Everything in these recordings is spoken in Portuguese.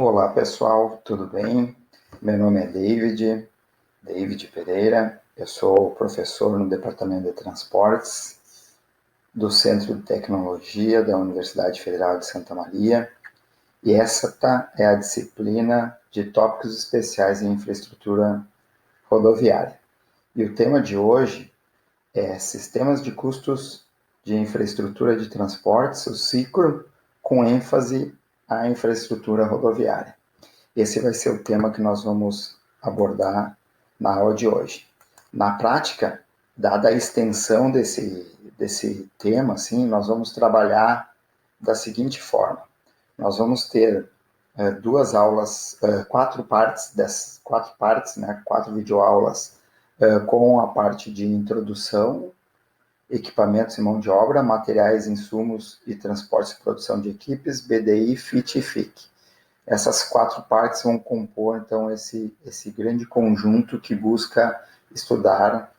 Olá pessoal, tudo bem? Meu nome é David Pereira, eu sou professor no Departamento de Transportes do Centro de Tecnologia da Universidade Federal de Santa Maria e essa é a disciplina de tópicos especiais em infraestrutura rodoviária. E o tema de hoje é Sistemas de Custos de Infraestrutura de Transportes, o SICRO, com ênfase à infraestrutura rodoviária. Esse vai ser o tema que nós vamos abordar na aula de hoje. Na prática, dada a extensão desse tema, assim, nós vamos trabalhar da seguinte forma. Nós vamos ter duas aulas, quatro partes, né, quatro videoaulas, com a parte de introdução, equipamentos e mão de obra, materiais, insumos e transportes e produção de equipes, BDI, FIT e FIC. Essas quatro partes vão compor, então, esse grande conjunto que busca estudar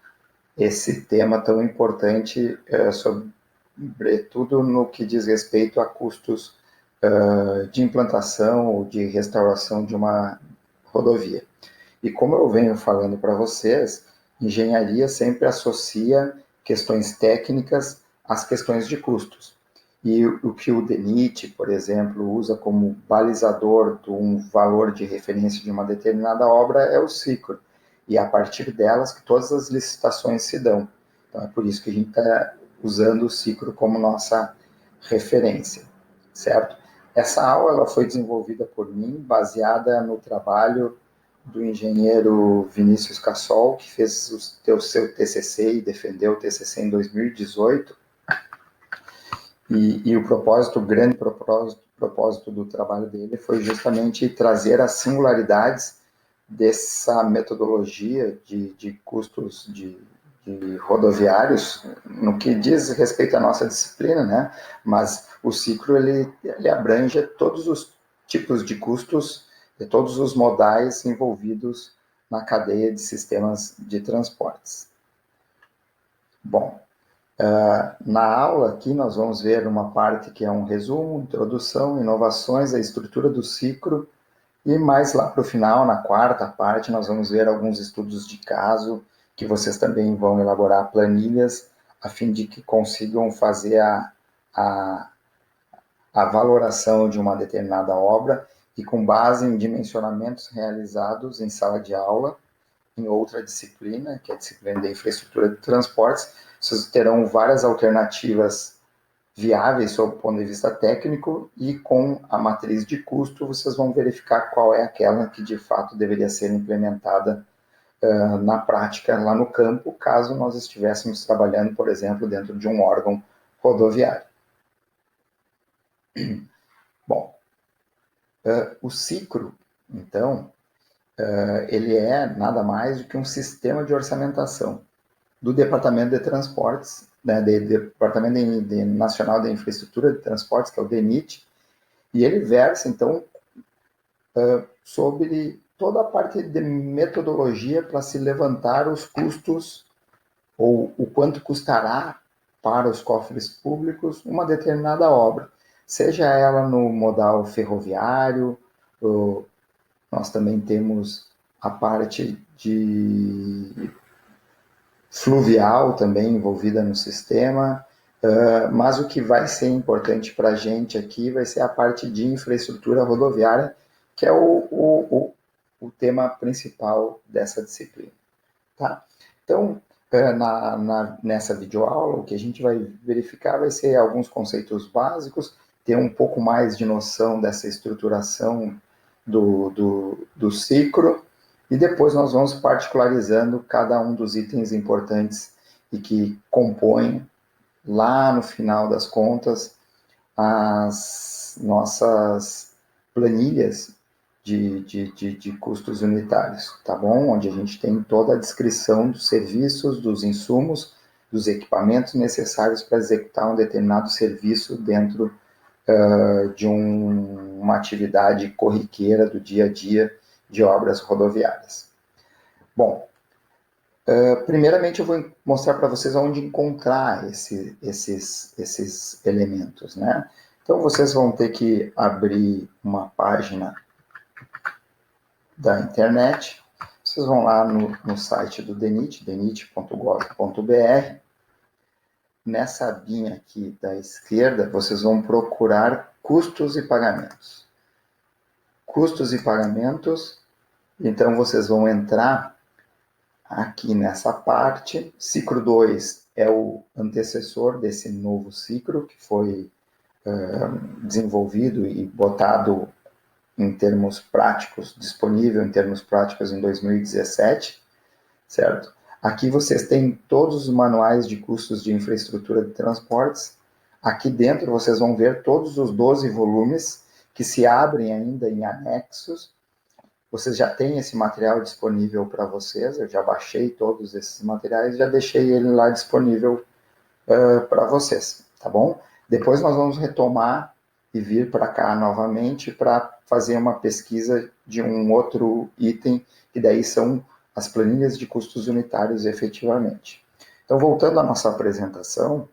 esse tema tão importante, sobretudo no que diz respeito a custos de implantação ou de restauração de uma rodovia. E como eu venho falando para vocês, engenharia sempre associa questões técnicas às questões de custos. E o que o DENIT, por exemplo, usa como balizador de um valor de referência de uma determinada obra é o SICRO. E é a partir delas que todas as licitações se dão. Então é por isso que a gente está usando o SICRO como nossa referência, certo? Essa aula ela foi desenvolvida por mim, baseada no trabalho do engenheiro Vinícius Cassol, que fez o seu TCC e defendeu o TCC em 2018. E o propósito, o grande propósito do trabalho dele foi justamente trazer as singularidades dessa metodologia de custos de rodoviários, no que diz respeito à nossa disciplina, né? Mas o ciclo ele abrange todos os tipos de custos e todos os modais envolvidos na cadeia de sistemas de transportes. Bom, na aula aqui nós vamos ver uma parte que é um resumo, introdução, inovações, a estrutura do ciclo, e mais lá para o final, na quarta parte, nós vamos ver alguns estudos de caso, que vocês também vão elaborar planilhas, a fim de que consigam fazer a, a valoração de uma determinada obra, e com base em dimensionamentos realizados em sala de aula, em outra disciplina, que é a disciplina de infraestrutura de transportes, vocês terão várias alternativas viáveis sob o ponto de vista técnico, e com a matriz de custo vocês vão verificar qual é aquela que de fato deveria ser implementada na prática lá no campo, caso nós estivéssemos trabalhando, por exemplo, dentro de um órgão rodoviário. Bom, o ciclo, então, ele é nada mais do que um sistema de orçamentação do Departamento de Transportes, né, Departamento Nacional de Infraestrutura de Transportes, que é o DENIT, e ele versa, então, sobre toda a parte de metodologia para se levantar os custos, ou o quanto custará para os cofres públicos uma determinada obra, seja ela no modal ferroviário, nós também temos a parte de fluvial também envolvida no sistema, mas o que vai ser importante para a gente aqui vai ser a parte de infraestrutura rodoviária, que é o tema principal dessa disciplina. Tá? Então, nessa videoaula, o que a gente vai verificar vai ser alguns conceitos básicos, ter um pouco mais de noção dessa estruturação do ciclo, e depois nós vamos particularizando cada um dos itens importantes e que compõem, lá no final das contas, as nossas planilhas de custos unitários, tá bom? Onde a gente tem toda a descrição dos serviços, dos insumos, dos equipamentos necessários para executar um determinado serviço dentro de uma atividade corriqueira do dia a dia de obras rodoviárias. Bom, primeiramente eu vou mostrar para vocês onde encontrar esses elementos, né? Então vocês vão ter que abrir uma página da internet. Vocês vão lá no site do DENIT, denit.gov.br. Nessa abinha aqui da esquerda, vocês vão procurar custos e pagamentos. Custos e pagamentos, então vocês vão entrar aqui nessa parte. Cicro 2 é o antecessor desse novo ciclo, que foi desenvolvido e botado em termos práticos, disponível em termos práticos em 2017, certo? Aqui vocês têm todos os manuais de custos de infraestrutura de transportes. Aqui dentro vocês vão ver todos os 12 volumes que se abrem ainda em anexos. Vocês já têm esse material disponível para vocês, eu já baixei todos esses materiais, já deixei ele lá disponível para vocês, tá bom? Depois nós vamos retomar e vir para cá novamente para fazer uma pesquisa de um outro item, que daí são as planilhas de custos unitários efetivamente. Então, voltando à nossa apresentação,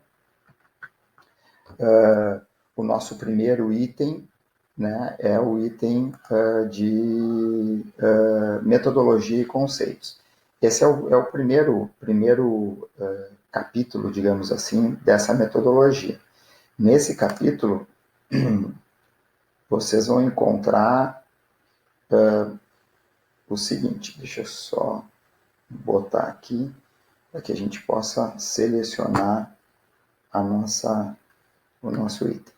o nosso primeiro item, né, é o item de metodologia e conceitos. Esse é o primeiro capítulo, digamos assim, dessa metodologia. Nesse capítulo, vocês vão encontrar o seguinte, deixa eu só botar aqui, para que a gente possa selecionar o nosso item.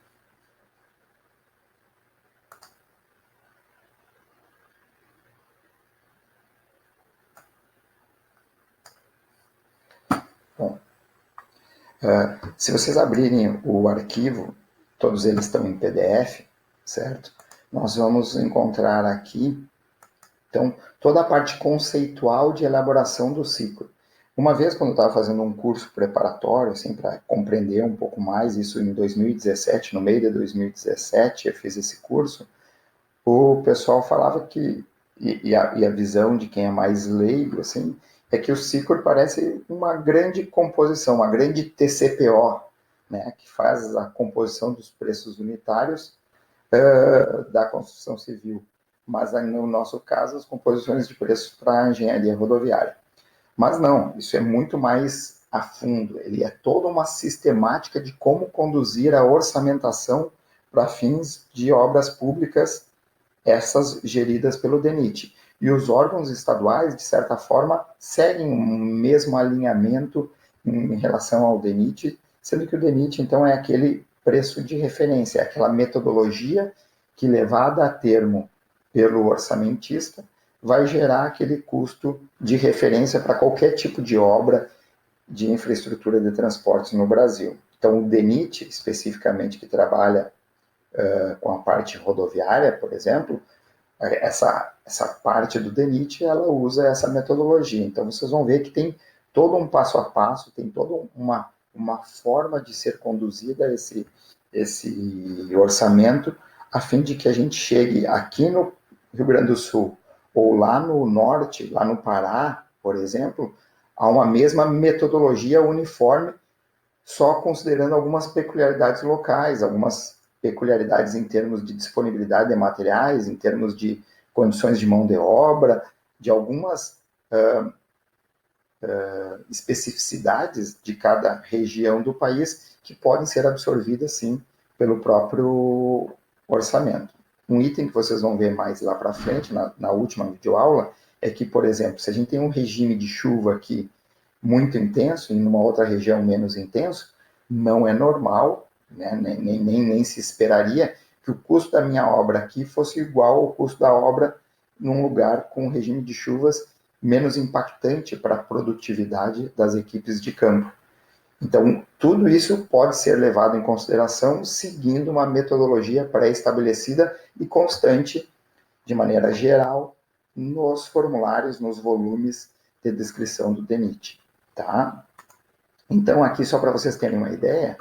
Bom, se vocês abrirem o arquivo, todos eles estão em PDF, certo? Nós vamos encontrar aqui, então, toda a parte conceitual de elaboração do ciclo. Uma vez, quando eu estava fazendo um curso preparatório, assim, para compreender um pouco mais, isso em 2017, no meio de 2017, eu fiz esse curso, o pessoal falava que, e a visão de quem é mais leigo, assim, é que o ciclo parece uma grande composição, uma grande TCPO, né, que faz a composição dos preços unitários da construção civil. Mas, no nosso caso, as composições de preços para a engenharia rodoviária. Mas não, isso é muito mais a fundo. Ele é toda uma sistemática de como conduzir a orçamentação para fins de obras públicas, essas geridas pelo DENIT. E os órgãos estaduais, de certa forma, seguem o mesmo alinhamento em relação ao DENIT, sendo que o DENIT, então, é aquele preço de referência, é aquela metodologia que, levada a termo pelo orçamentista, vai gerar aquele custo de referência para qualquer tipo de obra de infraestrutura de transportes no Brasil. Então, o DENIT, especificamente, que trabalha com a parte rodoviária, por exemplo, essa parte do DENIT, ela usa essa metodologia. Então, vocês vão ver que tem todo um passo a passo, tem toda uma forma de ser conduzida esse orçamento, a fim de que a gente chegue aqui no Rio Grande do Sul, ou lá no norte, lá no Pará, por exemplo, a uma mesma metodologia uniforme, só considerando algumas peculiaridades locais, algumas peculiaridades em termos de disponibilidade de materiais, em termos de condições de mão de obra, de algumas especificidades de cada região do país que podem ser absorvidas, sim, pelo próprio orçamento. Um item que vocês vão ver mais lá para frente, na última videoaula, é que, por exemplo, se a gente tem um regime de chuva aqui muito intenso e numa outra região menos intenso, não é normal, né, nem se esperaria que o custo da minha obra aqui fosse igual ao custo da obra num lugar com um regime de chuvas menos impactante para a produtividade das equipes de campo. Então, tudo isso pode ser levado em consideração seguindo uma metodologia pré-estabelecida e constante, de maneira geral, nos formulários, nos volumes de descrição do DENIT. Tá? Então, aqui, só para vocês terem uma ideia,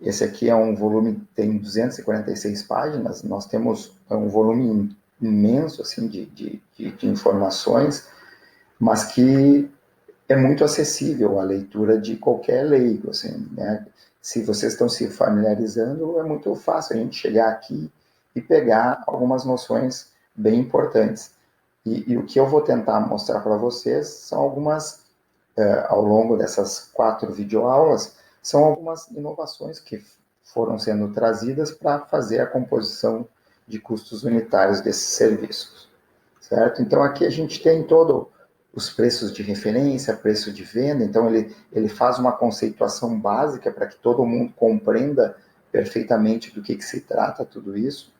esse aqui é um volume que tem 246 páginas, nós temos um volume imenso assim, de informações, mas que é muito acessível à leitura de qualquer leigo. Assim, né? Se vocês estão se familiarizando, é muito fácil a gente chegar aqui e pegar algumas noções bem importantes. E o que eu vou tentar mostrar para vocês são algumas, ao longo dessas 4 videoaulas, são algumas inovações que foram sendo trazidas para fazer a composição de custos unitários desses serviços, certo? Então, aqui a gente tem todos os preços de referência, preço de venda, então ele faz uma conceituação básica para que todo mundo compreenda perfeitamente do que se trata tudo isso.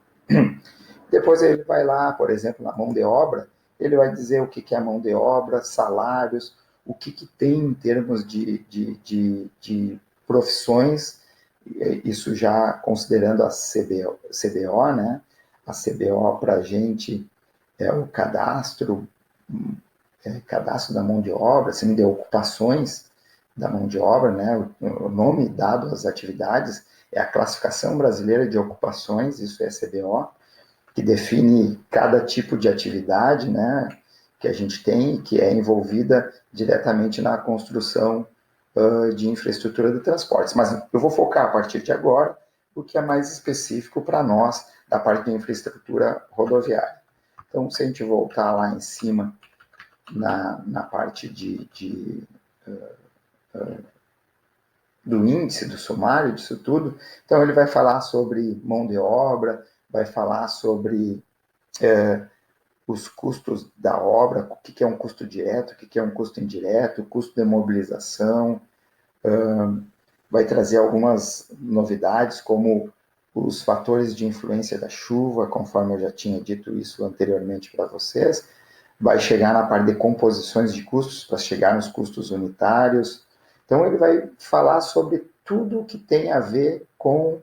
Depois ele vai lá, por exemplo, na mão de obra, ele vai dizer o que é mão de obra, salários, o que tem em termos de profissões, isso já considerando a CBO, né? A CBO para a gente é o cadastro da mão de obra, assim, de ocupações da mão de obra, né? O nome dado às atividades é a Classificação Brasileira de Ocupações, isso é CBO, que define cada tipo de atividade, né, que a gente tem, que é envolvida diretamente na construção de infraestrutura de transportes. Mas eu vou focar a partir de agora o que é mais específico para nós da parte de infraestrutura rodoviária. Então, se a gente voltar lá em cima na parte do índice, do sumário, disso tudo, então ele vai falar sobre mão de obra, vai falar sobre os custos da obra, o que é um custo direto, o que é um custo indireto, o custo de mobilização, vai trazer algumas novidades, como os fatores de influência da chuva, conforme eu já tinha dito isso anteriormente para vocês, vai chegar na parte de composições de custos, para chegar nos custos unitários. Então, ele vai falar sobre tudo que tem a ver com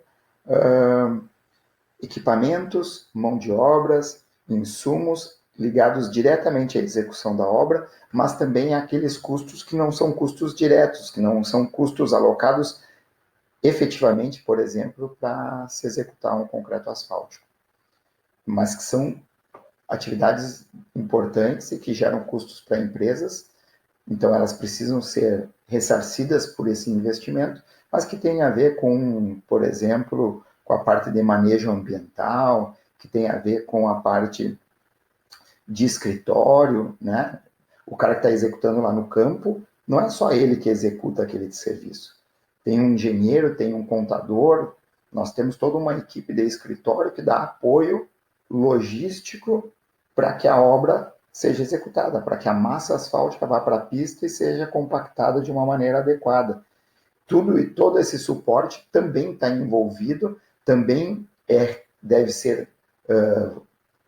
equipamentos, mão de obras, insumos ligados diretamente à execução da obra, mas também aqueles custos que não são custos diretos, que não são custos alocados efetivamente, por exemplo, para se executar um concreto asfáltico, mas que são atividades importantes e que geram custos para empresas, então elas precisam ser ressarcidas por esse investimento, mas que tem a ver com, por exemplo, com a parte de manejo ambiental, que tem a ver com a parte de escritório, né? O cara que está executando lá no campo, não é só ele que executa aquele serviço. Tem um engenheiro, tem um contador, nós temos toda uma equipe de escritório que dá apoio logístico para que a obra seja executada, para que a massa asfáltica vá para a pista e seja compactada de uma maneira adequada. Tudo e todo esse suporte também está envolvido, também deve ser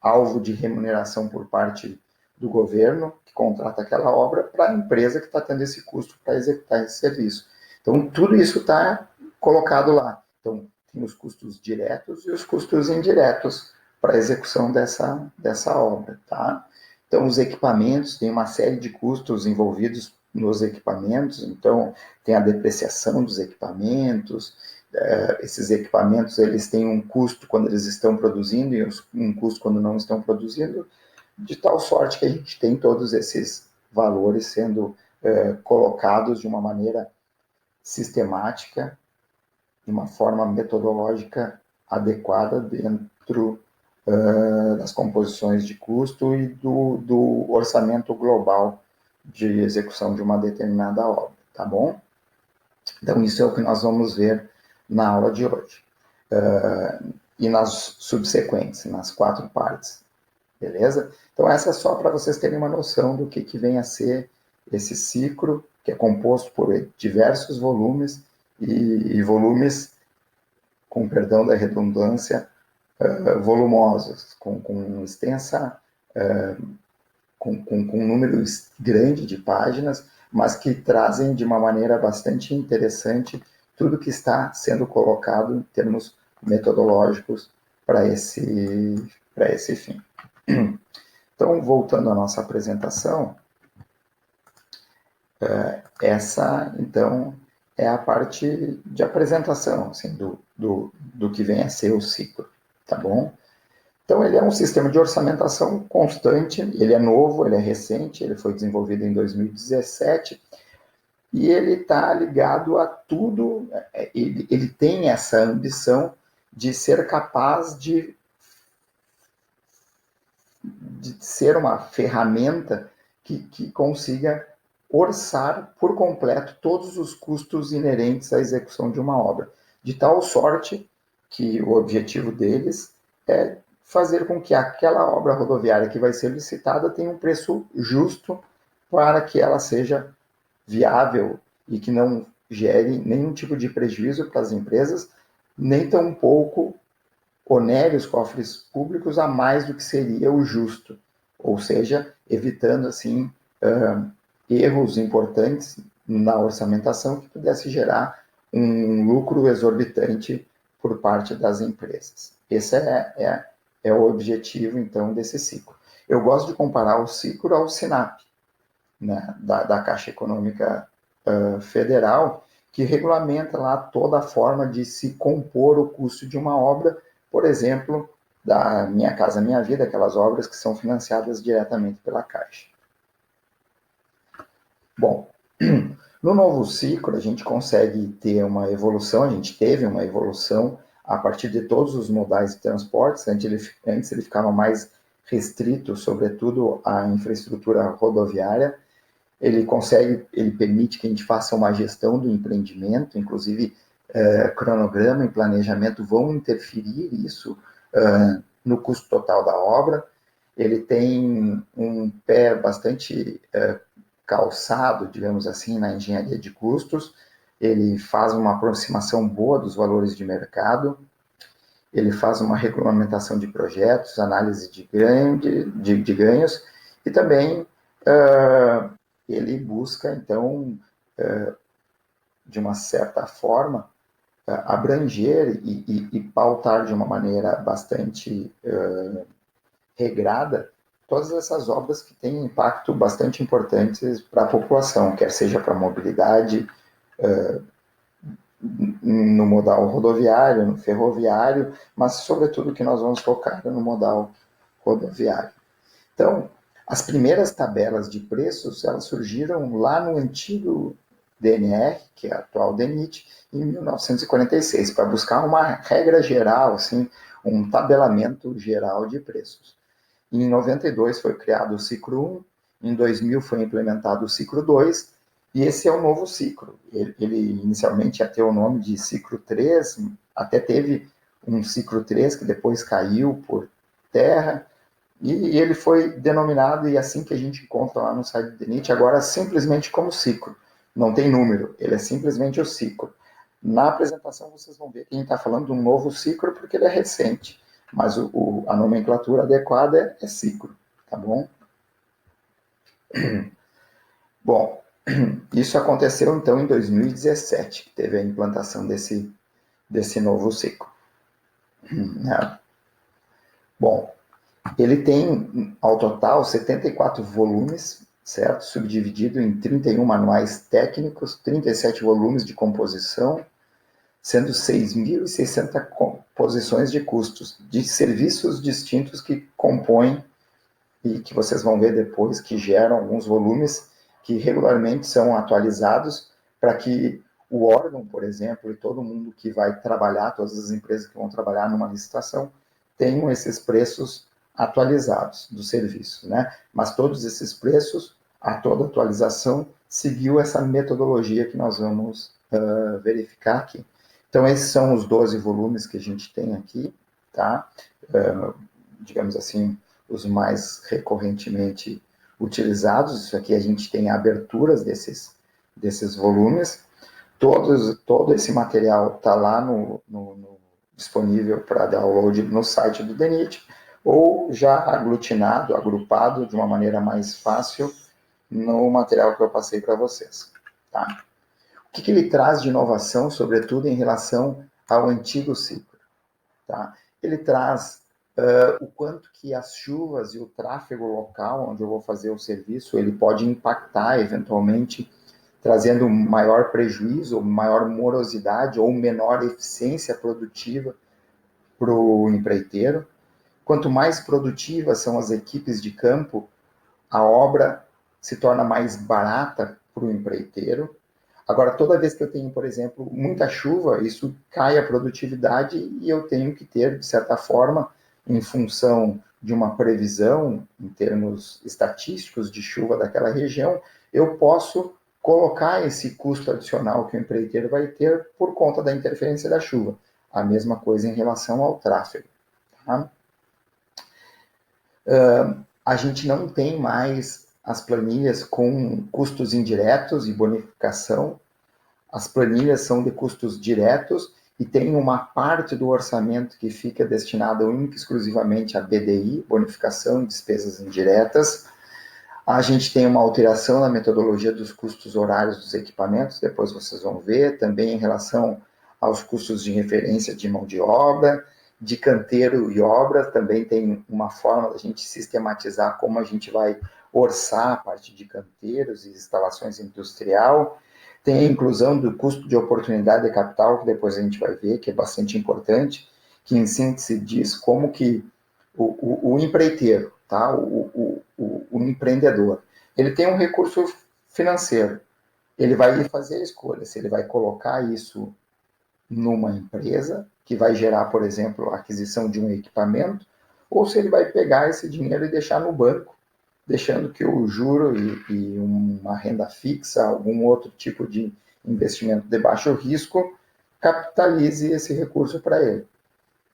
alvo de remuneração por parte do governo, que contrata aquela obra, para a empresa que está tendo esse custo para executar esse serviço. Então, tudo isso está colocado lá. Então, tem os custos diretos e os custos indiretos para a execução dessa obra, tá? Então, os equipamentos, tem uma série de custos envolvidos nos equipamentos, então, tem a depreciação dos equipamentos, esses equipamentos, eles têm um custo quando eles estão produzindo e um custo quando não estão produzindo, de tal sorte que a gente tem todos esses valores sendo colocados de uma maneira sistemática, de uma forma metodológica adequada dentro das composições de custo e do orçamento global de execução de uma determinada obra, tá bom? Então, isso é o que nós vamos ver na aula de hoje. E nas subsequentes, nas 4 partes, beleza? Então, essa é só para vocês terem uma noção do que vem a ser esse ciclo, que é composto por diversos volumes, e volumes, com perdão da redundância, volumosos, com extensa, com um número grande de páginas, mas que trazem de uma maneira bastante interessante tudo que está sendo colocado em termos metodológicos para esse fim. Então, voltando à nossa apresentação, essa, então, é a parte de apresentação, assim, do que vem a ser o ciclo, tá bom? Então, ele é um sistema de orçamentação constante, ele é novo, ele é recente, ele foi desenvolvido em 2017, e ele está ligado a tudo, ele tem essa ambição de ser capaz de de ser uma ferramenta que consiga orçar por completo todos os custos inerentes à execução de uma obra, de tal sorte que o objetivo deles é fazer com que aquela obra rodoviária que vai ser licitada tenha um preço justo para que ela seja viável e que não gere nenhum tipo de prejuízo para as empresas, nem tampouco onere os cofres públicos a mais do que seria o justo, ou seja, evitando assim erros importantes na orçamentação que pudesse gerar um lucro exorbitante por parte das empresas. Esse é o objetivo, então, desse ciclo. Eu gosto de comparar o ciclo ao SINAP, né, da Caixa Econômica Federal, que regulamenta lá toda a forma de se compor o custo de uma obra, por exemplo, da Minha Casa Minha Vida, aquelas obras que são financiadas diretamente pela Caixa. Bom, no novo ciclo a gente consegue ter uma evolução, a gente teve uma evolução a partir de todos os modais de transportes. Antes ele ficava mais restrito, sobretudo, à infraestrutura rodoviária. Ele permite que a gente faça uma gestão do empreendimento, inclusive cronograma e planejamento vão interferir isso no custo total da obra. Ele tem um pé bastante calçado, digamos assim, na engenharia de custos. Ele faz uma aproximação boa dos valores de mercado. Ele faz uma regulamentação de projetos, análise de ganhos e também ele busca, então, de uma certa forma, abranger e pautar de uma maneira bastante regrada todas essas obras que têm impacto bastante importantes para a população, quer seja para a mobilidade, no modal rodoviário, no ferroviário, mas, sobretudo, que nós vamos focar no modal rodoviário. Então, as primeiras tabelas de preços, elas surgiram lá no antigo DNR, que é a atual DENIT, em 1946, para buscar uma regra geral, assim, um tabelamento geral de preços. Em 92 foi criado o ciclo 1, em 2000 foi implementado o ciclo 2, e esse é o novo ciclo. Ele inicialmente ia ter o nome de ciclo 3, até teve um ciclo 3 que depois caiu por terra, e ele foi denominado, e assim que a gente encontra lá no site do DENIT, agora simplesmente como ciclo. Não tem número, ele é simplesmente o ciclo. Na apresentação vocês vão ver que a gente está falando de um novo ciclo porque ele é recente, mas a nomenclatura adequada é ciclo, tá bom? Bom, isso aconteceu então em 2017, que teve a implantação desse novo ciclo. Bom, ele tem, ao total, 74 volumes, certo? Subdividido em 31 manuais técnicos, 37 volumes de composição, sendo 6.060 composições de custos, de serviços distintos que compõem e que vocês vão ver depois, que geram alguns volumes que regularmente são atualizados para que o órgão, por exemplo, e todo mundo que vai trabalhar, todas as empresas que vão trabalhar numa licitação, tenham esses preços atualizados do serviço, né? Mas todos esses preços, a toda atualização, seguiu essa metodologia que nós vamos verificar aqui. Então, esses são os 12 volumes que a gente tem aqui, tá? Digamos assim, os mais recorrentemente utilizados. Isso aqui a gente tem aberturas desses volumes. Todo esse material está lá disponível para download no site do DENIT, ou já aglutinado, agrupado de uma maneira mais fácil no material que eu passei para vocês. Tá? O que ele traz de inovação, sobretudo em relação ao antigo ciclo? Tá? Ele traz o quanto que as chuvas e o tráfego local, onde eu vou fazer o serviço, ele pode impactar, eventualmente, trazendo maior prejuízo, maior morosidade ou menor eficiência produtiva para o empreiteiro. Quanto mais produtivas são as equipes de campo, a obra se torna mais barata para o empreiteiro. Agora, toda vez que eu tenho, por exemplo, muita chuva, isso cai a produtividade e eu tenho que ter, de certa forma, em função de uma previsão em termos estatísticos de chuva daquela região, eu posso colocar esse custo adicional que o empreiteiro vai ter por conta da interferência da chuva. A mesma coisa em relação ao tráfego. Tá? A gente não tem mais as planilhas com custos indiretos e bonificação. As planilhas são de custos diretos e tem uma parte do orçamento que fica destinada única e exclusivamente a BDI, bonificação e despesas indiretas. A gente tem uma alteração na metodologia dos custos horários dos equipamentos, depois vocês vão ver, também em relação aos custos de referência de mão de obra, de canteiro e obra, também tem uma forma da gente sistematizar como a gente vai orçar a parte de canteiros e instalações industrial. Tem a inclusão do custo de oportunidade de capital, que depois a gente vai ver, que é bastante importante, que em síntese diz como que o empreiteiro, tá? O empreendedor, ele tem um recurso financeiro, ele vai fazer a escolha se ele vai colocar isso numa empresa, que vai gerar, por exemplo, a aquisição de um equipamento, ou se ele vai pegar esse dinheiro e deixar no banco, deixando que o juro e uma renda fixa, algum outro tipo de investimento de baixo risco, capitalize esse recurso para ele.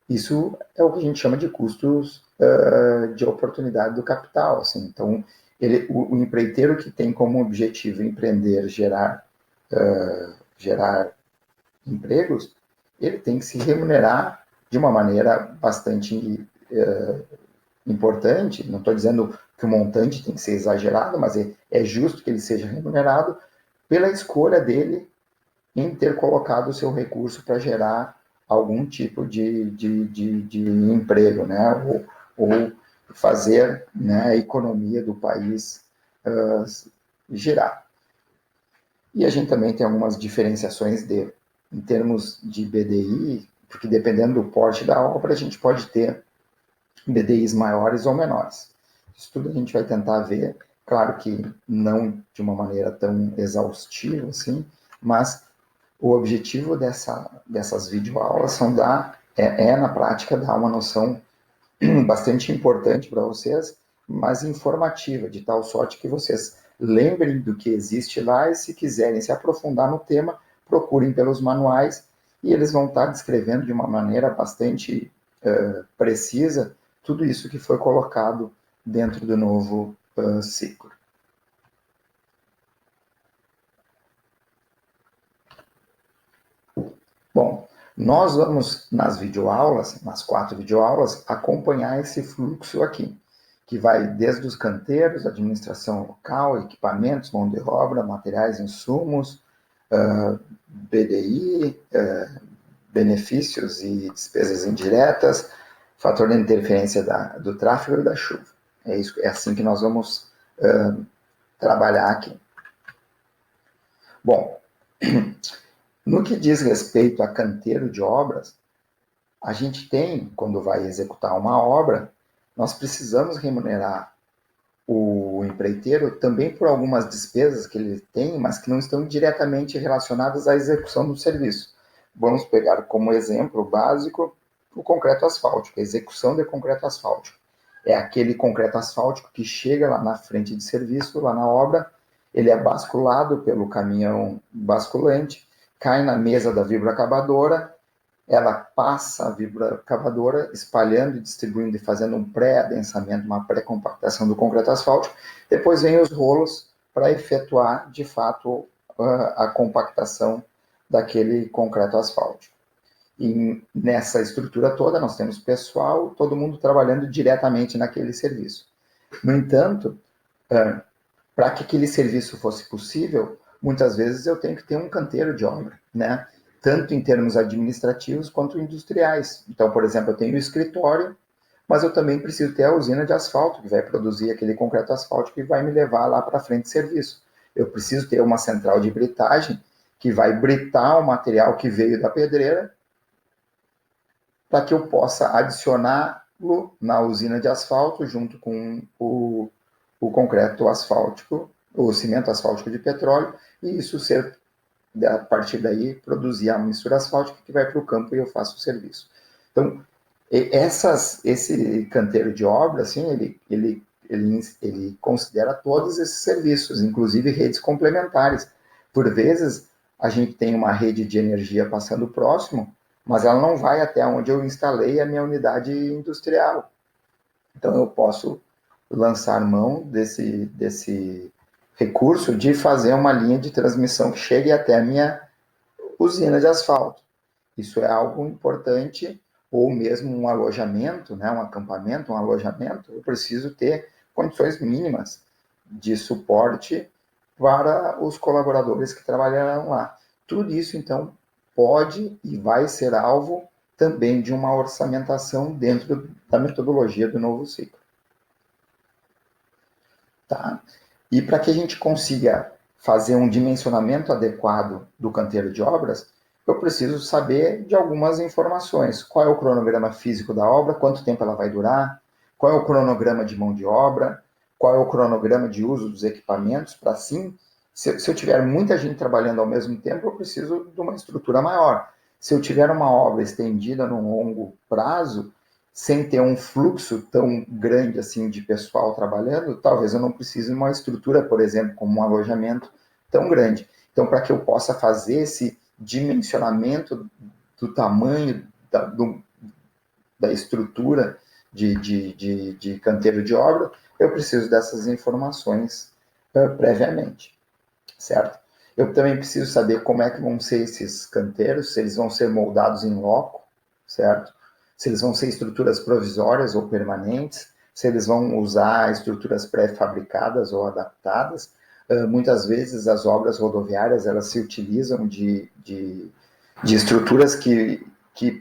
Isso é o que a gente chama de custos de oportunidade do capital. Assim. Então, o empreiteiro que tem como objetivo empreender, gerar empregos, ele tem que se remunerar de uma maneira bastante importante. Não estou dizendo que o montante tem que ser exagerado, mas é justo que ele seja remunerado pela escolha dele em ter colocado o seu recurso para gerar algum tipo de emprego, né? Ou fazer, né, a economia do país girar. E a gente também tem algumas diferenciações em termos de BDI, porque dependendo do porte da obra, a gente pode ter BDIs maiores ou menores. Isso tudo a gente vai tentar ver, claro que não de uma maneira tão exaustiva assim, mas o objetivo dessas videoaulas são na prática dar uma noção bastante importante para vocês, mas informativa, de tal sorte que vocês lembrem do que existe lá e, se quiserem se aprofundar no tema, procurem pelos manuais e eles vão estar descrevendo de uma maneira bastante precisa tudo isso que foi colocado dentro do novo ciclo. Bom, nós vamos nas videoaulas, nas 4 videoaulas, acompanhar esse fluxo aqui, que vai desde os canteiros, administração local, equipamentos, mão de obra, materiais, insumos, BDI, benefícios e despesas indiretas, fator de interferência do tráfego e da chuva. É assim que nós vamos trabalhar aqui. Bom, no que diz respeito a canteiro de obras, a gente tem, quando vai executar uma obra, nós precisamos remunerar o empreiteiro também por algumas despesas que ele tem, mas que não estão diretamente relacionadas à execução do serviço. Vamos pegar como exemplo básico o concreto asfáltico, a execução de concreto asfáltico. É aquele concreto asfáltico que chega lá na frente de serviço, lá na obra, ele é basculado pelo caminhão basculante, cai na mesa da vibroacabadora, ela passa a vibroacabadora espalhando, distribuindo e fazendo um pré-adensamento, uma pré-compactação do concreto asfáltico. Depois vem os rolos para efetuar, de fato, a compactação daquele concreto asfáltico. E nessa estrutura toda nós temos pessoal, todo mundo trabalhando diretamente naquele serviço. No entanto, para que aquele serviço fosse possível, muitas vezes eu tenho que ter um canteiro de obra, né? Tanto em termos administrativos quanto industriais. Então, por exemplo, eu tenho o escritório, mas eu também preciso ter a usina de asfalto, que vai produzir aquele concreto asfáltico e vai me levar lá para frente de serviço. Eu preciso ter uma central de britagem que vai britar o material que veio da pedreira para que eu possa adicioná-lo na usina de asfalto junto com o concreto asfáltico, o cimento asfáltico de petróleo, e isso ser, a partir daí, produzir a mistura asfáltica que vai para o campo e eu faço o serviço. Então, Esse canteiro de obra, assim, ele considera todos esses serviços, inclusive redes complementares. Por vezes, a gente tem uma rede de energia passando próximo, mas ela não vai até onde eu instalei a minha unidade industrial. Então, eu posso lançar mão desse recurso de fazer uma linha de transmissão que chegue até a minha usina de asfalto. Isso é algo importante, ou mesmo um alojamento, né, um acampamento, um alojamento, eu preciso ter condições mínimas de suporte para os colaboradores que trabalharão lá. Tudo isso, então, pode e vai ser alvo também de uma orçamentação dentro da metodologia do novo ciclo. Tá? E para que a gente consiga fazer um dimensionamento adequado do canteiro de obras, eu preciso saber de algumas informações. Qual é o cronograma físico da obra, quanto tempo ela vai durar, qual é o cronograma de mão de obra, qual é o cronograma de uso dos equipamentos, para assim, se eu tiver muita gente trabalhando ao mesmo tempo, eu preciso de uma estrutura maior. Se eu tiver uma obra estendida num longo prazo, sem ter um fluxo tão grande assim de pessoal trabalhando, talvez eu não precise de uma estrutura, por exemplo, como um alojamento tão grande. Então, para que eu possa fazer esse dimensionamento do tamanho da estrutura de canteiro de obra, eu preciso dessas informações previamente, certo? Eu também preciso saber como é que vão ser esses canteiros, se eles vão ser moldados em loco, certo? Se eles vão ser estruturas provisórias ou permanentes, se eles vão usar estruturas pré-fabricadas ou adaptadas. Muitas vezes as obras rodoviárias elas se utilizam de estruturas que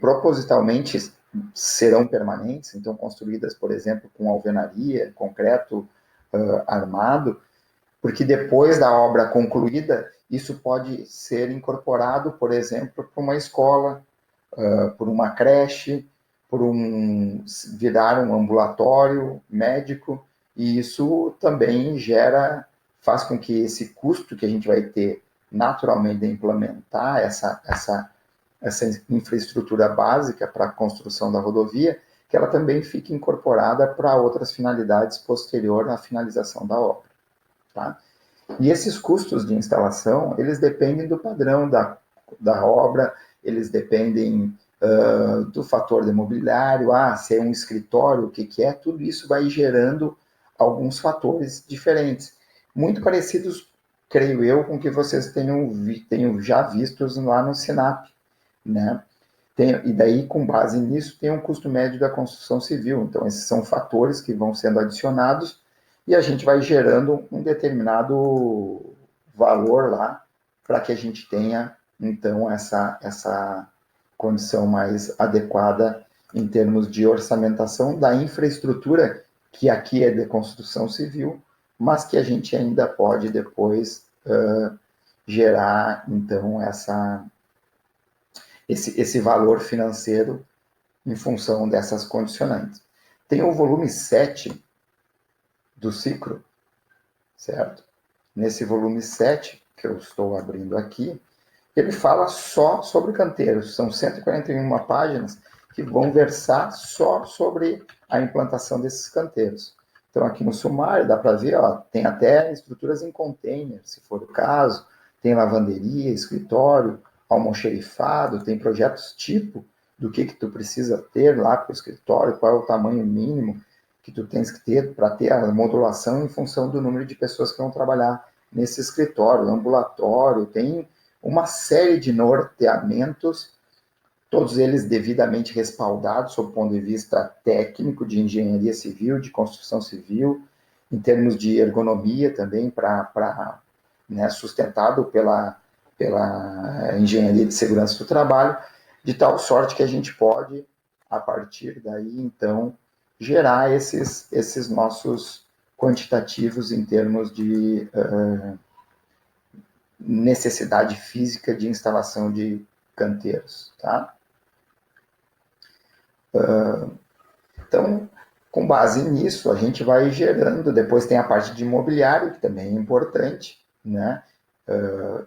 propositalmente serão permanentes, então construídas, por exemplo, com alvenaria, concreto armado, porque depois da obra concluída, isso pode ser incorporado, por exemplo, para uma escola, por uma creche, virar um ambulatório médico, e isso também faz com que esse custo que a gente vai ter naturalmente de implementar essa infraestrutura básica para a construção da rodovia, que ela também fique incorporada para outras finalidades posterior à finalização da obra. Tá? E esses custos de instalação, eles dependem do padrão da obra, eles dependem do fator imobiliário, se é um escritório, o que é, tudo isso vai gerando alguns fatores diferentes, muito parecidos, creio eu, com o que vocês tenham já vistos lá no Sinap, né? E daí, com base nisso, tem um custo médio da construção civil. Então, esses são fatores que vão sendo adicionados e a gente vai gerando um determinado valor lá para que a gente tenha, então, essa condição mais adequada em termos de orçamentação da infraestrutura, que aqui é de construção civil, mas que a gente ainda pode depois gerar, então, esse valor financeiro em função dessas condicionantes. Tem o volume 7 do ciclo, certo? Nesse volume 7, que eu estou abrindo aqui, ele fala só sobre canteiros. São 141 páginas que vão versar só sobre a implantação desses canteiros. Então, aqui no sumário, dá para ver, tem até estruturas em container, se for o caso, tem lavanderia, escritório, almoxerifado, tem projetos tipo do que tu precisa ter lá para o escritório, qual é o tamanho mínimo que tu tens que ter para ter a modulação em função do número de pessoas que vão trabalhar nesse escritório, ambulatório, tem uma série de norteamentos, todos eles devidamente respaldados sob o ponto de vista técnico, de engenharia civil, de construção civil, em termos de ergonomia também, sustentado pela engenharia de segurança do trabalho, de tal sorte que a gente pode, a partir daí, então, gerar esses nossos quantitativos em termos de necessidade física de instalação de canteiros. Tá? Então, com base nisso, a gente vai gerando, depois tem a parte de imobiliário, que também é importante, né?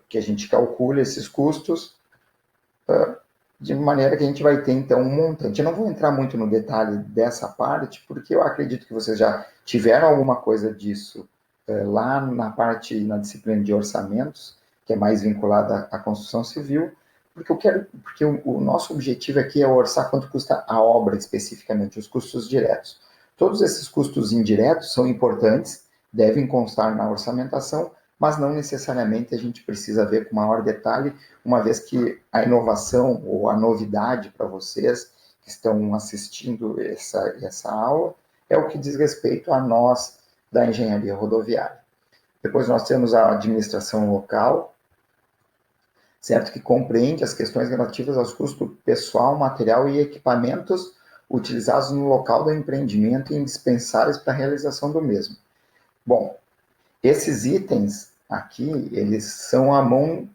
Que a gente calcula esses custos, de maneira que a gente vai ter, então, um montante. Eu não vou entrar muito no detalhe dessa parte, porque eu acredito que vocês já tiveram alguma coisa disso lá na disciplina de orçamentos, que é mais vinculada à construção civil, porque o nosso objetivo aqui é orçar quanto custa a obra especificamente, os custos diretos. Todos esses custos indiretos são importantes, devem constar na orçamentação, mas não necessariamente a gente precisa ver com maior detalhe, uma vez que a inovação ou a novidade para vocês que estão assistindo essa aula é o que diz respeito a nós da engenharia rodoviária. Depois nós temos a administração local, certo? Que compreende as questões relativas aos custos pessoal, material e equipamentos utilizados no local do empreendimento e indispensáveis para a realização do mesmo. Bom, esses itens aqui, eles são a mão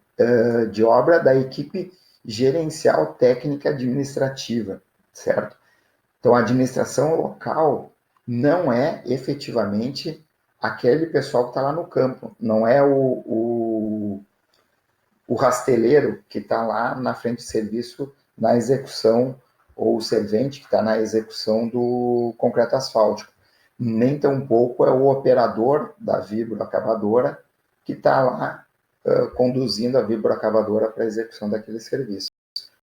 de obra da equipe gerencial técnica administrativa, certo? Então, a administração local não é efetivamente aquele pessoal que está lá no campo, não é o rasteleiro que está lá na frente de serviço na execução, ou o servente que está na execução do concreto asfáltico. Nem tampouco é o operador da vibroacabadora que está lá conduzindo a vibroacabadora para a execução daquele serviço.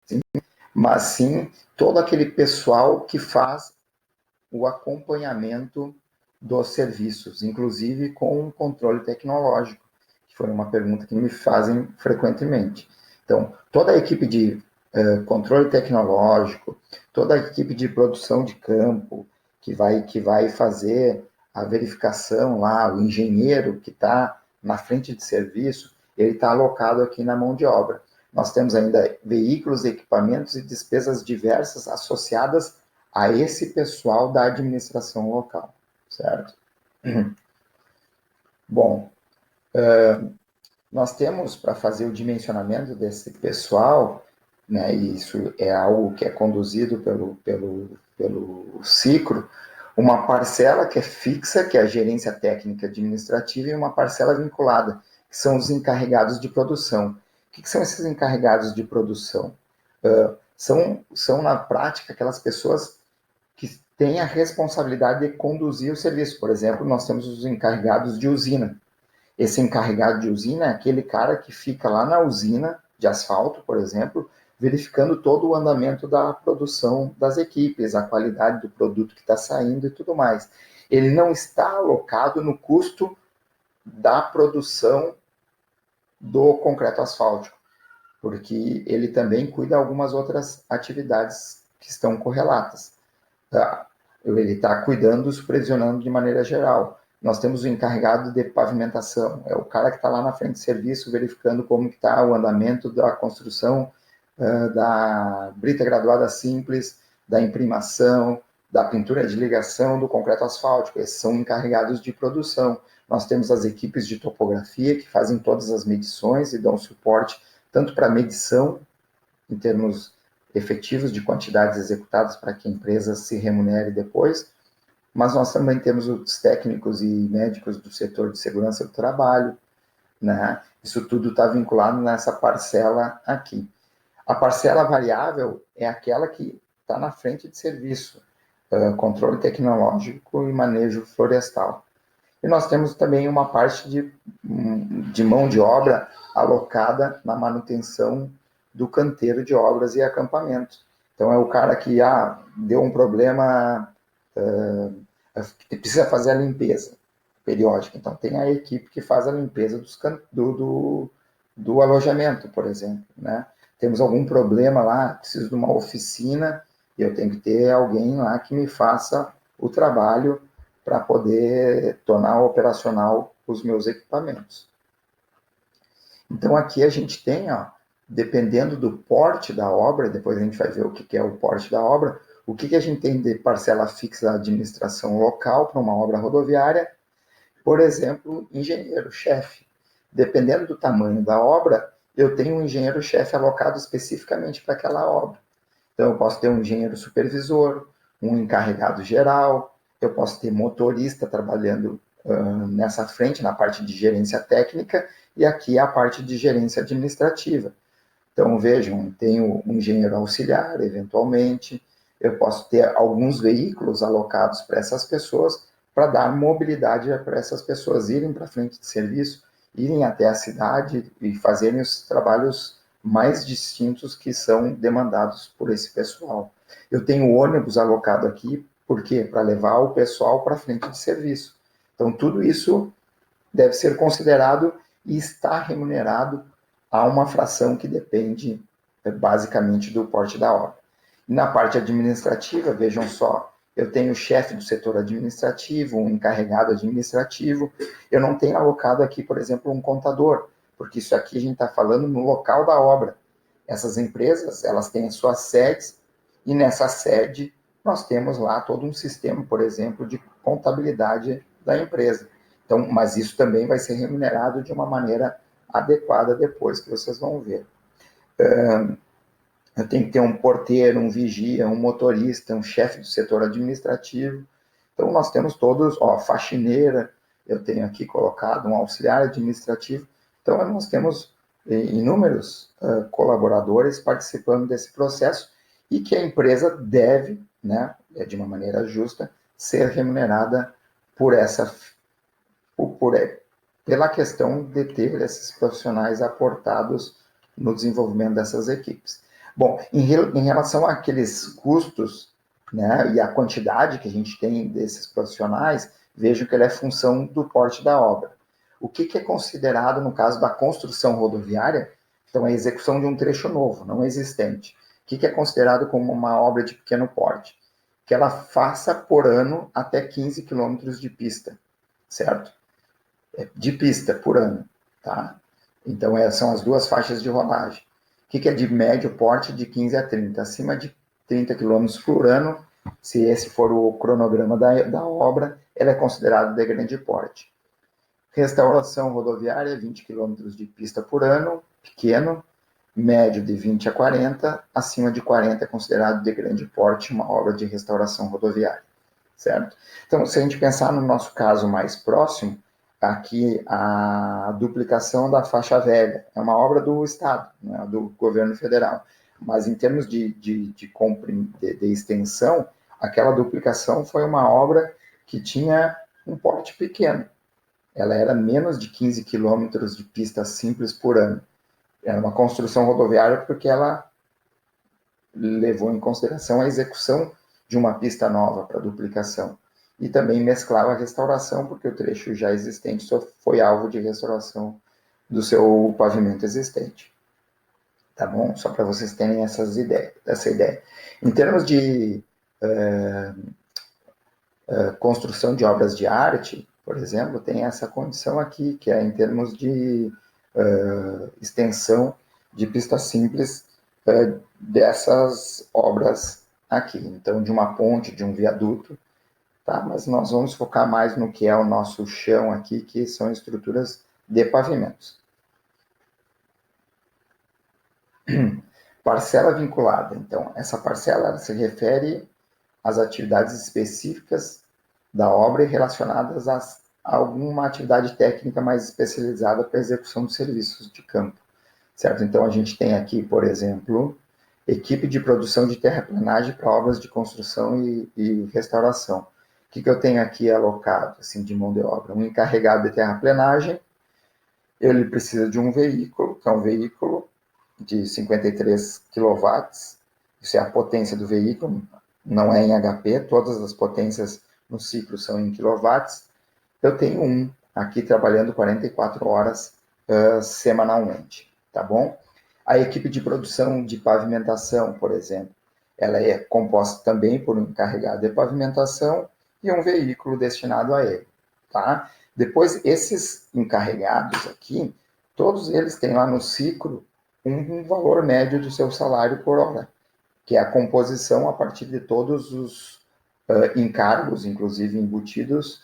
Sim? Mas sim todo aquele pessoal que faz o acompanhamento dos serviços, inclusive com o controle tecnológico, que foi uma pergunta que me fazem frequentemente. Então, toda a equipe de controle tecnológico, toda a equipe de produção de campo, que vai fazer a verificação lá, o engenheiro que está na frente de serviço, ele está alocado aqui na mão de obra. Nós temos ainda veículos, equipamentos e despesas diversas associadas a esse pessoal da administração local, certo? Bom, nós temos para fazer o dimensionamento desse pessoal, né, e isso é algo que é conduzido pelo ciclo, uma parcela que é fixa, que é a gerência técnica administrativa, e uma parcela vinculada, que são os encarregados de produção. O que são esses encarregados de produção? São, na prática, aquelas pessoas que têm a responsabilidade de conduzir o serviço. Por exemplo, nós temos os encarregados de usina. Esse encarregado de usina é aquele cara que fica lá na usina de asfalto, por exemplo, verificando todo o andamento da produção das equipes, a qualidade do produto que está saindo e tudo mais. Ele não está alocado no custo da produção do concreto asfáltico, porque ele também cuida de algumas outras atividades que estão correlatas. Tá? Ele está cuidando, supervisionando de maneira geral. Nós temos o encarregado de pavimentação, é o cara que está lá na frente de serviço, verificando como está o andamento da construção da brita graduada simples, da imprimação, da pintura de ligação do concreto asfáltico. Esses são encarregados de produção. Nós temos as equipes de topografia que fazem todas as medições e dão suporte tanto para medição, em termos efetivos de quantidades executadas para que a empresa se remunere depois, mas nós também temos os técnicos e médicos do setor de segurança do trabalho, né? Isso tudo está vinculado nessa parcela aqui. A parcela variável é aquela que está na frente de serviço, controle tecnológico e manejo florestal. E nós temos também uma parte de mão de obra alocada na manutenção do canteiro de obras e acampamentos. Então, é o cara que deu um problema, precisa fazer a limpeza periódica. Então, tem a equipe que faz a limpeza do alojamento, por exemplo, né? Temos algum problema lá, preciso de uma oficina, e eu tenho que ter alguém lá que me faça o trabalho para poder tornar operacional os meus equipamentos. Então, aqui a gente tem, dependendo do porte da obra, depois a gente vai ver o que é o porte da obra, o que a gente tem de parcela fixa da administração local para uma obra rodoviária, por exemplo, engenheiro-chefe. Dependendo do tamanho da obra, eu tenho um engenheiro-chefe alocado especificamente para aquela obra. Então, eu posso ter um engenheiro supervisor, um encarregado geral, eu posso ter motorista trabalhando nessa frente, na parte de gerência técnica, e aqui a parte de gerência administrativa. Então, vejam, tenho um engenheiro auxiliar, eventualmente, eu posso ter alguns veículos alocados para essas pessoas, para dar mobilidade para essas pessoas irem para frente de serviço, irem até a cidade e fazerem os trabalhos mais distintos que são demandados por esse pessoal. Eu tenho ônibus alocado aqui, por quê? Para levar o pessoal para frente de serviço. Então, tudo isso deve ser considerado e está remunerado a uma fração que depende basicamente do porte da obra. Na parte administrativa, vejam só, eu tenho o chefe do setor administrativo, um encarregado administrativo, eu não tenho alocado aqui, por exemplo, um contador, porque isso aqui a gente está falando no local da obra. Essas empresas, elas têm as suas sedes, e nessa sede nós temos lá todo um sistema, por exemplo, de contabilidade da empresa. Então, mas isso também vai ser remunerado de uma maneira adequada depois, que vocês vão ver. Eu tenho que ter um porteiro, um vigia, um motorista, um chefe do setor administrativo. Então, nós temos todos, faxineira, eu tenho aqui colocado um auxiliar administrativo. Então, nós temos inúmeros colaboradores participando desse processo e que a empresa deve, né, de uma maneira justa, ser remunerada por pela questão de ter esses profissionais aportados no desenvolvimento dessas equipes. Bom, em relação àqueles custos, né, e a quantidade que a gente tem desses profissionais, vejam que ele é função do porte da obra. O que é considerado, no caso da construção rodoviária, então a execução de um trecho novo, não existente. O que é considerado como uma obra de pequeno porte? Que ela faça por ano até 15 quilômetros de pista, certo? De pista por ano, tá? Então, são as duas faixas de rolagem. O que é de médio porte? De 15 a 30. Acima de 30 km por ano, se esse for o cronograma da obra, ela é considerada de grande porte. Restauração rodoviária, 20 km de pista por ano, pequeno. Médio de 20 a 40, acima de 40 é considerado de grande porte uma obra de restauração rodoviária, certo? Então, se a gente pensar no nosso caso mais próximo, aqui a duplicação da faixa velha é uma obra do Estado, né, do governo federal, mas em termos de extensão, aquela duplicação foi uma obra que tinha um porte pequeno, ela era menos de 15 quilômetros de pista simples por ano. Era uma construção rodoviária porque ela levou em consideração a execução de uma pista nova para duplicação. E também mesclava a restauração, porque o trecho já existente só foi alvo de restauração do seu pavimento existente. Tá bom? Só para vocês terem essa ideia. Em termos de construção de obras de arte, por exemplo, tem essa condição aqui, que é em termos de extensão de pista simples dessas obras aqui. Então, de uma ponte, de um viaduto, tá? Mas nós vamos focar mais no que é o nosso chão aqui, que são estruturas de pavimentos. Parcela vinculada. Então, essa parcela se refere às atividades específicas da obra e relacionadas a alguma atividade técnica mais especializada para a execução de serviços de campo, certo? Então, a gente tem aqui, por exemplo, equipe de produção de terraplanagem para obras de construção e restauração. O que eu tenho aqui alocado, assim, de mão de obra? Um encarregado de terraplanagem, ele precisa de um veículo, que é um veículo de 53 kW, isso é a potência do veículo, não é em HP, todas as potências no ciclo são em quilowatts. Eu tenho um aqui trabalhando 44 horas semanalmente, tá bom? A equipe de produção de pavimentação, por exemplo, ela é composta também por um encarregado de pavimentação e um veículo destinado a ele, tá? Depois, esses encarregados aqui, todos eles têm lá no ciclo um valor médio do seu salário por hora, que é a composição a partir de todos os encargos, inclusive embutidos,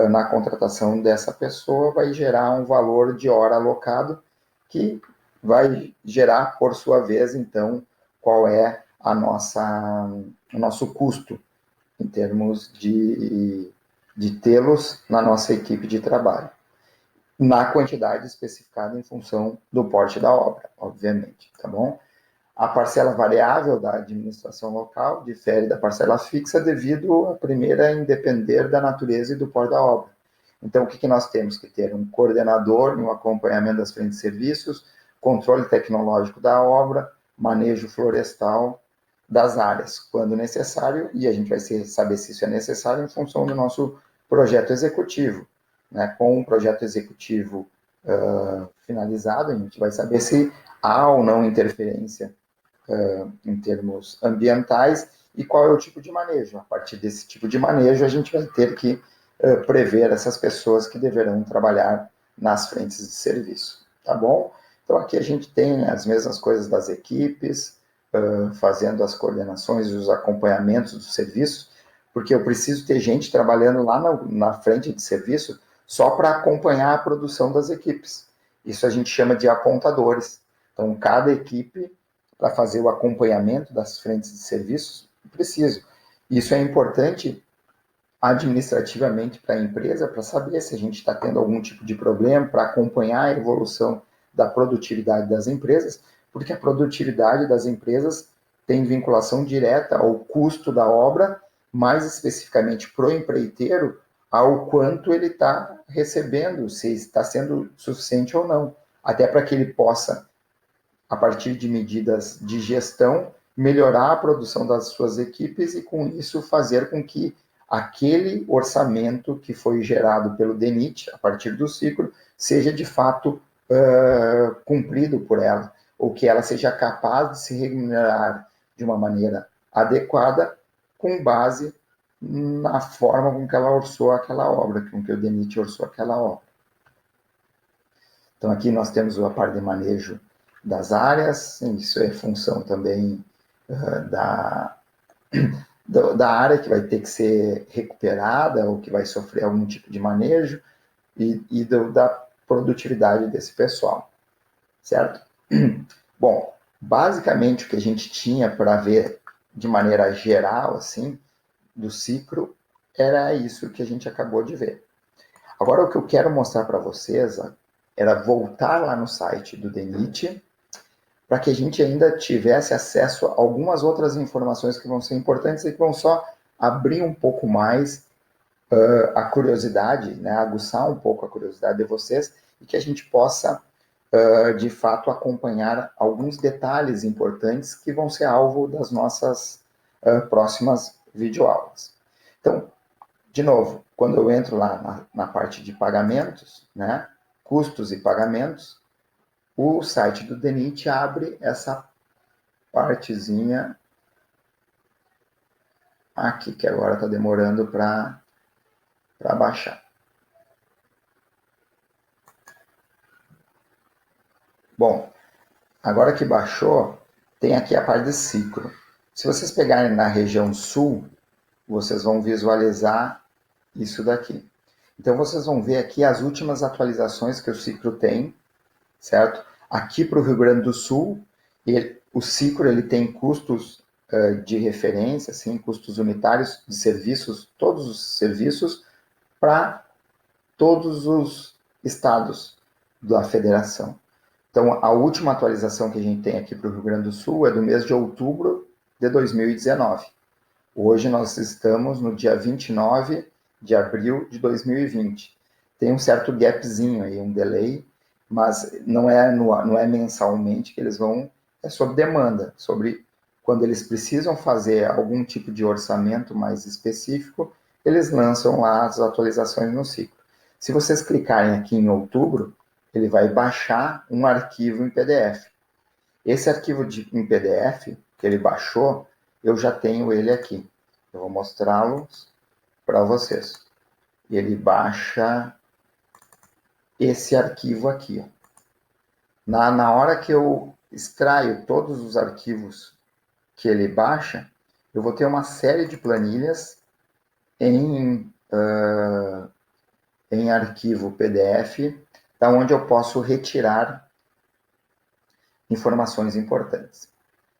na contratação dessa pessoa, vai gerar um valor de hora alocado, que vai gerar, por sua vez, então, qual é o nosso custo em termos de tê-los na nossa equipe de trabalho. na quantidade especificada em função do porte da obra, obviamente, tá bom? A parcela variável da administração local difere da parcela fixa devido, a primeira, em depender da natureza e do porte da obra. Então, o que nós temos que ter? Um coordenador no acompanhamento das frentes de serviços, controle tecnológico da obra, manejo florestal das áreas, quando necessário, e a gente vai saber se isso é necessário em função do nosso projeto executivo. Né? Com o projeto executivo finalizado, a gente vai saber se há ou não interferência em termos ambientais e qual é o tipo de manejo. A partir desse tipo de manejo, a gente vai ter que prever essas pessoas que deverão trabalhar nas frentes de serviço, tá bom? Então, aqui a gente tem as mesmas coisas das equipes, fazendo as coordenações e os acompanhamentos dos serviços, porque eu preciso ter gente trabalhando lá na frente de serviço só para acompanhar a produção das equipes. Isso a gente chama de apontadores. Então, cada equipe, para fazer o acompanhamento das frentes de serviços, preciso. Isso é importante administrativamente para a empresa, para saber se a gente está tendo algum tipo de problema, para acompanhar a evolução da produtividade das empresas, porque a produtividade das empresas tem vinculação direta ao custo da obra, mais especificamente para o empreiteiro, ao quanto ele está recebendo, se está sendo suficiente ou não, até para que ele possa, a partir de medidas de gestão, melhorar a produção das suas equipes e, com isso, fazer com que aquele orçamento que foi gerado pelo DENIT, a partir do ciclo, seja de fato cumprido por ela, ou que ela seja capaz de se remunerar de uma maneira adequada, com base na forma com que ela orçou aquela obra, com que o DENIT orçou aquela obra. Então, aqui nós temos a parte de manejo das áreas, isso é função também da área que vai ter que ser recuperada ou que vai sofrer algum tipo de manejo e da produtividade desse pessoal, certo? Bom, basicamente o que a gente tinha para ver de maneira geral, assim, do ciclo, era isso que a gente acabou de ver. Agora, o que eu quero mostrar para vocês era voltar lá no site do DENIT, para que a gente ainda tivesse acesso a algumas outras informações que vão ser importantes e que vão só abrir um pouco mais a curiosidade, né, aguçar um pouco a curiosidade de vocês e que a gente possa, de fato, acompanhar alguns detalhes importantes que vão ser alvo das nossas próximas videoaulas. Então, de novo, quando eu entro lá na parte de pagamentos, né, custos e pagamentos, o site do DENIT abre essa partezinha aqui, que agora está demorando para baixar. Bom, agora que baixou, tem aqui a parte de ciclo. Se vocês pegarem na região sul, vocês vão visualizar isso daqui. Então, vocês vão ver aqui as últimas atualizações que o ciclo tem, certo? Aqui para o Rio Grande do Sul, o ciclo ele tem custos de referência, assim, custos unitários de serviços, todos os serviços, para todos os estados da federação. Então, a última atualização que a gente tem aqui para o Rio Grande do Sul é do mês de outubro de 2019. Hoje nós estamos no dia 29 de abril de 2020. Tem um certo gapzinho aí, um delay, mas não é mensalmente que eles vão, é sob demanda, sobre quando eles precisam fazer algum tipo de orçamento mais específico, eles lançam lá as atualizações no ciclo. Se vocês clicarem aqui em outubro, ele vai baixar um arquivo em PDF. Esse arquivo em PDF que ele baixou, eu já tenho ele aqui. Eu vou mostrá-lo para vocês. Ele baixa esse arquivo aqui. Ó. Na hora que eu extraio todos os arquivos que ele baixa, eu vou ter uma série de planilhas em arquivo PDF, da onde eu posso retirar informações importantes,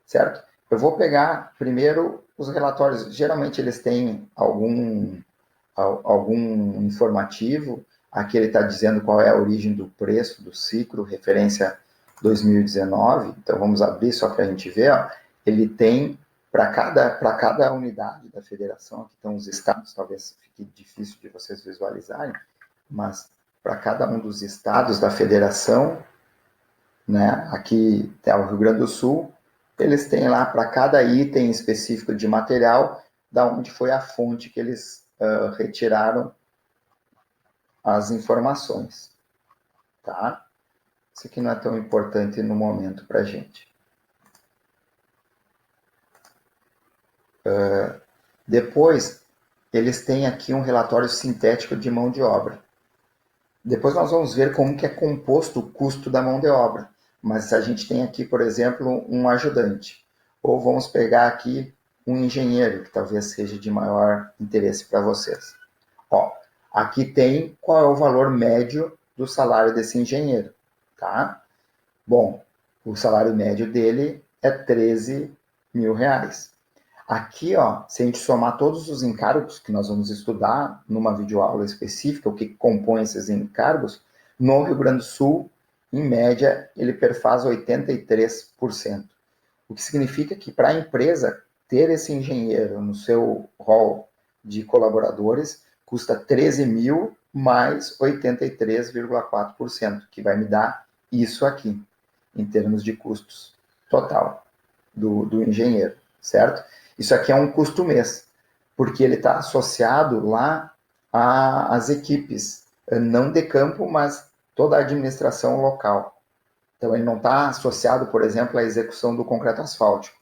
certo? Eu vou pegar primeiro os relatórios, geralmente eles têm algum informativo, Aqui ele está dizendo qual é a origem do preço do ciclo, referência 2019. Então, vamos abrir só para a gente ver. Ó. Ele tem, para cada unidade da federação, aqui estão os estados, talvez fique difícil de vocês visualizarem, mas para cada um dos estados da federação, né, aqui tem o Rio Grande do Sul, eles têm lá para cada item específico de material, da onde foi a fonte que eles retiraram as informações, tá? Isso aqui não é tão importante no momento para a gente. Depois, eles têm aqui um relatório sintético de mão de obra. Depois nós vamos ver como que é composto o custo da mão de obra. Mas a gente tem aqui, por exemplo, um ajudante. Ou vamos pegar aqui um engenheiro, que talvez seja de maior interesse para vocês. Ó, aqui tem qual é o valor médio do salário desse engenheiro, tá? Bom, o salário médio dele é 13 mil reais. Aqui, ó, se a gente somar todos os encargos que nós vamos estudar numa videoaula específica, o que compõe esses encargos, no Rio Grande do Sul, em média, ele perfaz 83%. O que significa que para a empresa ter esse engenheiro no seu rol de colaboradores custa 13 mil mais 83,4%, que vai me dar isso aqui, em termos de custos total do engenheiro, certo? Isso aqui é um custo mês, porque ele está associado lá às equipes, não de campo, mas toda a administração local. Então, ele não está associado, por exemplo, à execução do concreto asfáltico.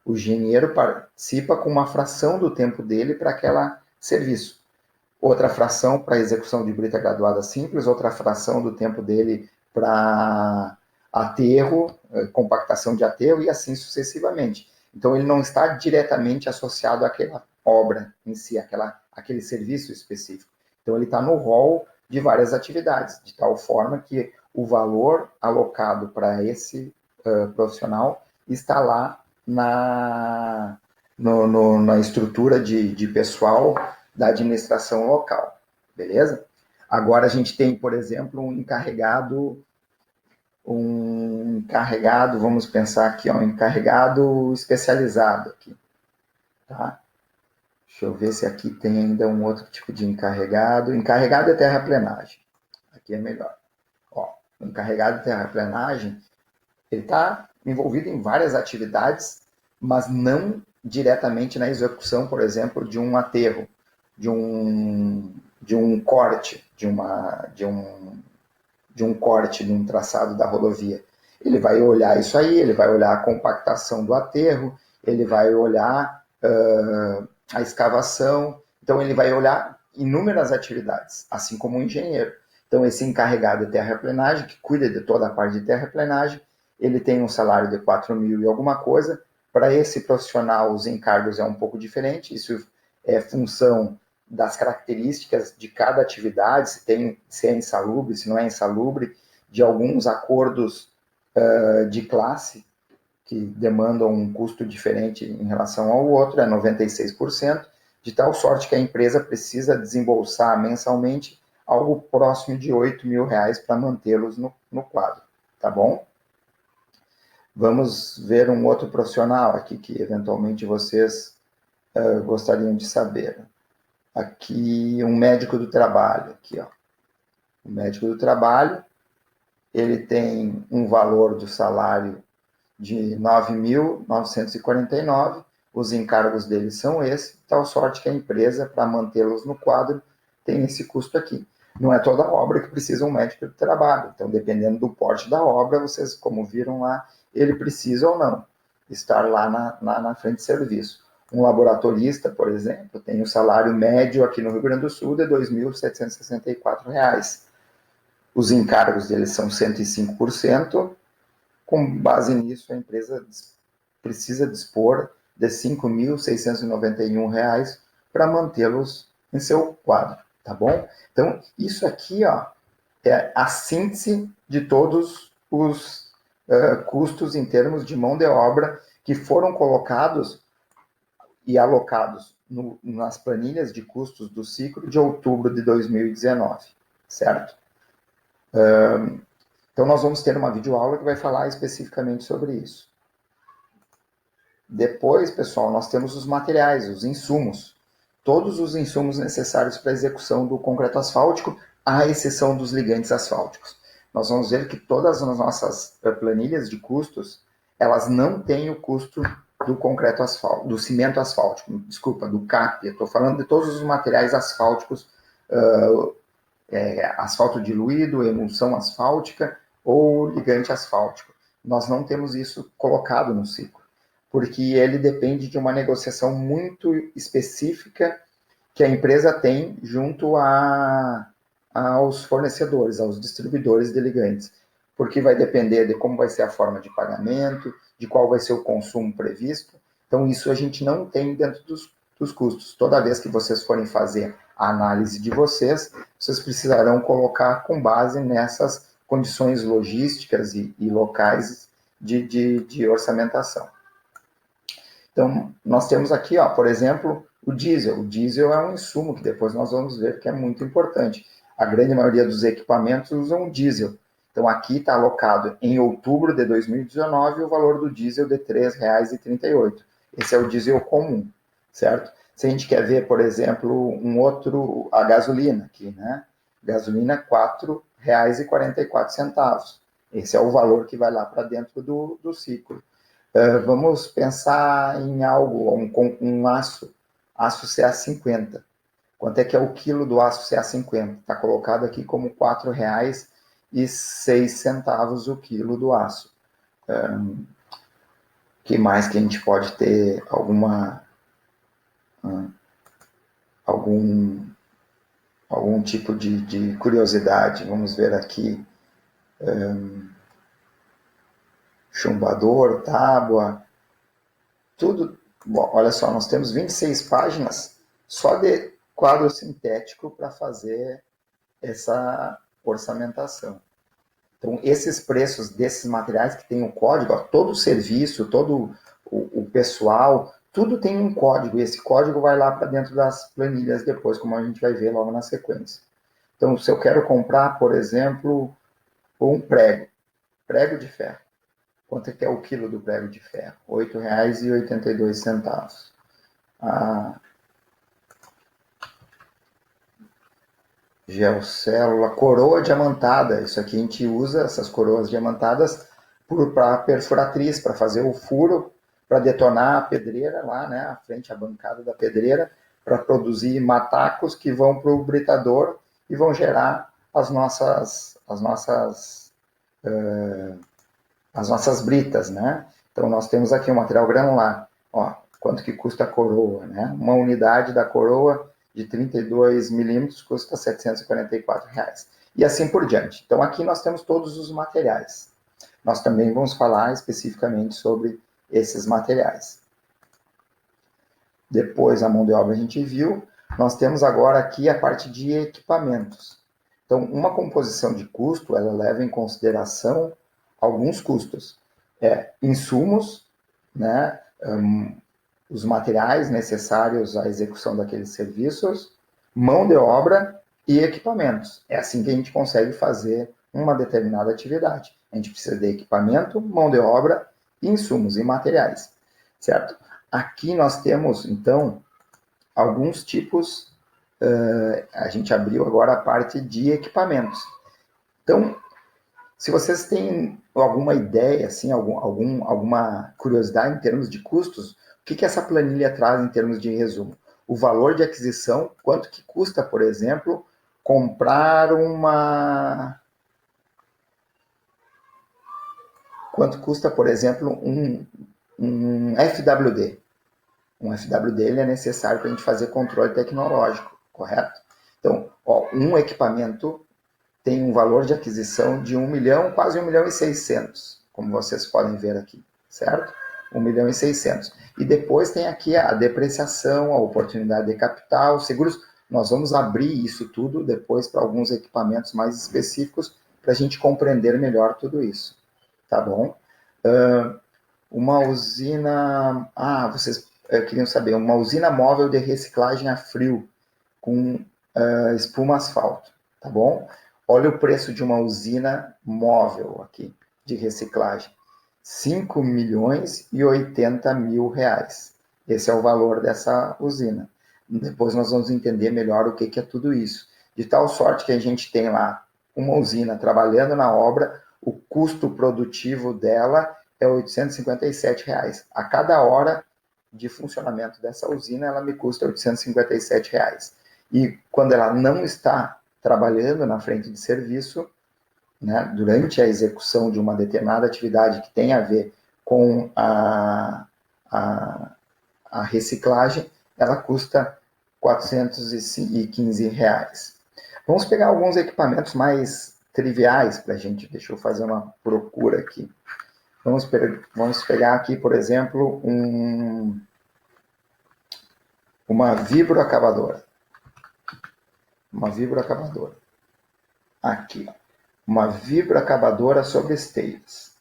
O engenheiro participa com uma fração do tempo dele para aquele serviço. Outra fração para a execução de brita graduada simples, outra fração do tempo dele para aterro, compactação de aterro e assim sucessivamente. Então, ele não está diretamente associado àquela obra em si, aquele serviço específico. Então, ele está no rol de várias atividades, de tal forma que o valor alocado para esse profissional está lá na estrutura de pessoal da administração local, beleza? Agora a gente tem, por exemplo, um encarregado, vamos pensar aqui, ó, um encarregado especializado aqui, tá? Deixa eu ver se aqui tem ainda um outro tipo de encarregado. Encarregado é terraplenagem. Aqui é melhor. Ó, o encarregado de terraplenagem, ele está envolvido em várias atividades, mas não diretamente na execução, por exemplo, de um aterro, de um corte, de um corte num traçado da rodovia. Ele vai olhar isso aí, ele vai olhar a compactação do aterro, ele vai olhar a escavação, então ele vai olhar inúmeras atividades, assim como um engenheiro. Então, esse encarregado de terraplenagem, que cuida de toda a parte de terraplenagem, ele tem um salário de 4 mil e alguma coisa. Para esse profissional, os encargos é um pouco diferente, isso é função das características de cada atividade, se é insalubre, se não é insalubre, de alguns acordos de classe, que demandam um custo diferente em relação ao outro, é 96%, de tal sorte que a empresa precisa desembolsar mensalmente algo próximo de 8 mil reais para mantê-los no quadro, tá bom? Vamos ver um outro profissional aqui que eventualmente vocês gostariam de saber. Aqui, um médico do trabalho, aqui, ó. O médico do trabalho, ele tem um valor do salário de 9.949, os encargos dele são esses, tal sorte que a empresa, para mantê-los no quadro, tem esse custo aqui. Não é toda obra que precisa um médico de trabalho, então dependendo do porte da obra, vocês, como viram lá, ele precisa ou não estar lá na frente de serviço. Um laboratorista, por exemplo, tem o salário médio aqui no Rio Grande do Sul de R$ 2.764. Os encargos dele são 105%, com base nisso, a empresa precisa dispor de R$ 5.691 para mantê-los em seu quadro, tá bom? Então, isso aqui, ó, é a síntese de todos os custos em termos de mão de obra que foram colocados e alocados nas planilhas de custos do ciclo de outubro de 2019, certo? Então, nós vamos ter uma videoaula que vai falar especificamente sobre isso. Depois, pessoal, nós temos os materiais, os insumos. Todos os insumos necessários para a execução do concreto asfáltico, à exceção dos ligantes asfálticos. Nós vamos ver que todas as nossas planilhas de custos, elas não têm o custo do concreto asfáltico, do cimento asfáltico, desculpa, do CAP. Estou falando de todos os materiais asfálticos, asfalto diluído, emulsão asfáltica ou ligante asfáltico. Nós não temos isso colocado no ciclo, porque ele depende de uma negociação muito específica que a empresa tem junto aos fornecedores, aos distribuidores de ligantes, porque vai depender de como vai ser a forma de pagamento, de qual vai ser o consumo previsto. Então, isso a gente não tem dentro dos custos. Toda vez que vocês forem fazer a análise de vocês precisarão colocar com base nessas condições logísticas e locais de orçamentação. Então, nós temos aqui, ó, por exemplo, o diesel. O diesel é um insumo que depois nós vamos ver que é muito importante. A grande maioria dos equipamentos usam diesel. Então, aqui está alocado em outubro de 2019 o valor do diesel de R$ 3,38. Esse é o diesel comum, certo? Se a gente quer ver, por exemplo, a gasolina aqui, né? Gasolina R$ 4,44. Esse é o valor que vai lá para dentro do ciclo. Vamos pensar em algo, um aço CA50. Quanto é que é o quilo do aço CA50? Está colocado aqui como R$ 4,06 o quilo do aço. Que mais que a gente pode ter algum tipo de curiosidade? Vamos ver aqui. Chumbador, tábua, tudo. Bom, olha só, nós temos 26 páginas só de quadro sintético para fazer essa orçamentação. Então, esses preços desses materiais que tem o código, ó, todo o serviço, todo o pessoal, tudo tem um código, e esse código vai lá para dentro das planilhas depois, como a gente vai ver logo na sequência. Então, se eu quero comprar, por exemplo, um prego de ferro. Quanto é que é o quilo do prego de ferro? R$ 8,82. Geocélula, coroa diamantada. Isso aqui a gente usa, essas coroas diamantadas, para perfuratriz, para fazer o furo, para detonar a pedreira lá, né, à frente, a bancada da pedreira, para produzir matacos que vão para o britador e vão gerar as nossas britas, né? Então, nós temos aqui o material granular. Ó, quanto que custa a coroa, né? Uma unidade da coroa de 32 milímetros custa R$ 744. E assim por diante. Então, aqui nós temos todos os materiais. Nós também vamos falar especificamente sobre esses materiais. Depois, a mão de obra a gente viu. Nós temos agora aqui a parte de equipamentos. Então, uma composição de custo, ela leva em consideração alguns custos. Insumos, né, os materiais necessários à execução daqueles serviços, mão de obra e equipamentos. É assim que a gente consegue fazer uma determinada atividade. A gente precisa de equipamento, mão de obra, insumos e materiais, certo? Aqui nós temos, então, alguns tipos, a gente abriu agora a parte de equipamentos. Então, se vocês têm alguma ideia, assim, alguma curiosidade em termos de custos, o que essa planilha traz em termos de resumo? O valor de aquisição, quanto que custa, por exemplo, comprar Quanto custa, por exemplo, um FWD? Um FWD ele é necessário para a gente fazer controle tecnológico, correto? Então, ó, um equipamento tem um valor de aquisição de 1 milhão, quase 1 milhão e 600, como vocês podem ver aqui, certo? 1 milhão e 600. E depois tem aqui a depreciação, a oportunidade de capital, seguros. Nós vamos abrir isso tudo depois para alguns equipamentos mais específicos para a gente compreender melhor tudo isso, tá bom? Uma usina... vocês queriam saber, uma usina móvel de reciclagem a frio com espuma asfalto. tá bom? Olha o preço de uma usina móvel aqui, de reciclagem. 5 milhões e 80 mil reais. Esse é o valor dessa usina. Depois nós vamos entender melhor o que é tudo isso. De tal sorte que a gente tem lá uma usina trabalhando na obra, o custo produtivo dela é R$ 857 reais. A cada hora de funcionamento dessa usina, ela me custa R$ 857 reais. E quando ela não está trabalhando na frente de serviço, né, durante a execução de uma determinada atividade que tem a ver com a reciclagem, ela custa R$ 415 reais. Vamos pegar alguns equipamentos mais triviais para a gente, deixa eu fazer uma procura aqui. Vamos pegar aqui, por exemplo, uma vibroacabadora. Uma vibroacabadora. Aqui, ó. Uma vibroacabadora sobre esteiras.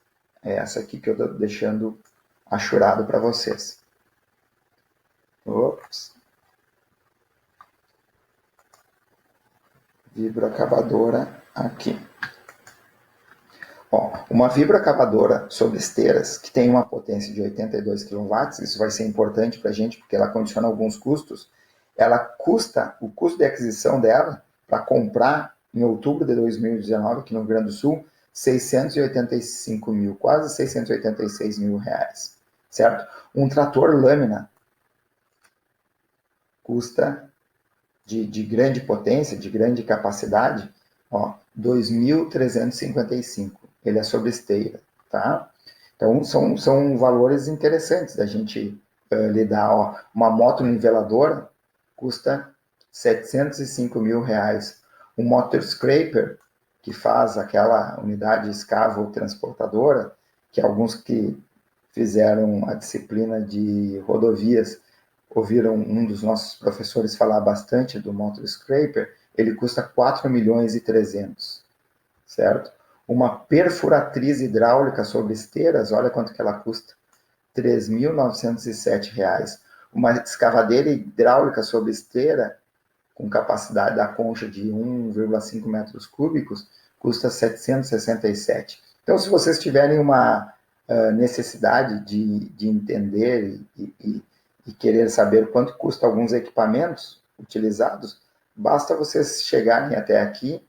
É essa aqui que eu estou deixando achurado para vocês. Ops. Vibroacabadora aqui. Ó, uma vibroacabadora sobre esteiras, que tem uma potência de 82 kW, isso vai ser importante para a gente, porque ela condiciona alguns custos. O custo de aquisição dela, para comprar em outubro de 2019, aqui no Rio Grande do Sul, 685 mil, quase 686 mil reais, certo? Um trator lâmina custa de grande potência, de grande capacidade, ó, 2.355. Ele é sobre esteira, tá? Então, são valores interessantes da gente lidar. Ó. Uma moto niveladora custa 705 mil reais. Um motor scraper, que faz aquela unidade escavo-transportadora, que alguns que fizeram a disciplina de rodovias ouviram um dos nossos professores falar bastante do motor scraper, ele custa 4 milhões e 300, certo? Uma perfuratriz hidráulica sobre esteiras, olha quanto que ela custa, R$ 3.907. Uma escavadeira hidráulica sobre esteira, com capacidade da concha de 1,5 metros cúbicos, custa 767. Então, se vocês tiverem uma necessidade de entender e querer saber quanto custa alguns equipamentos utilizados, basta vocês chegarem até aqui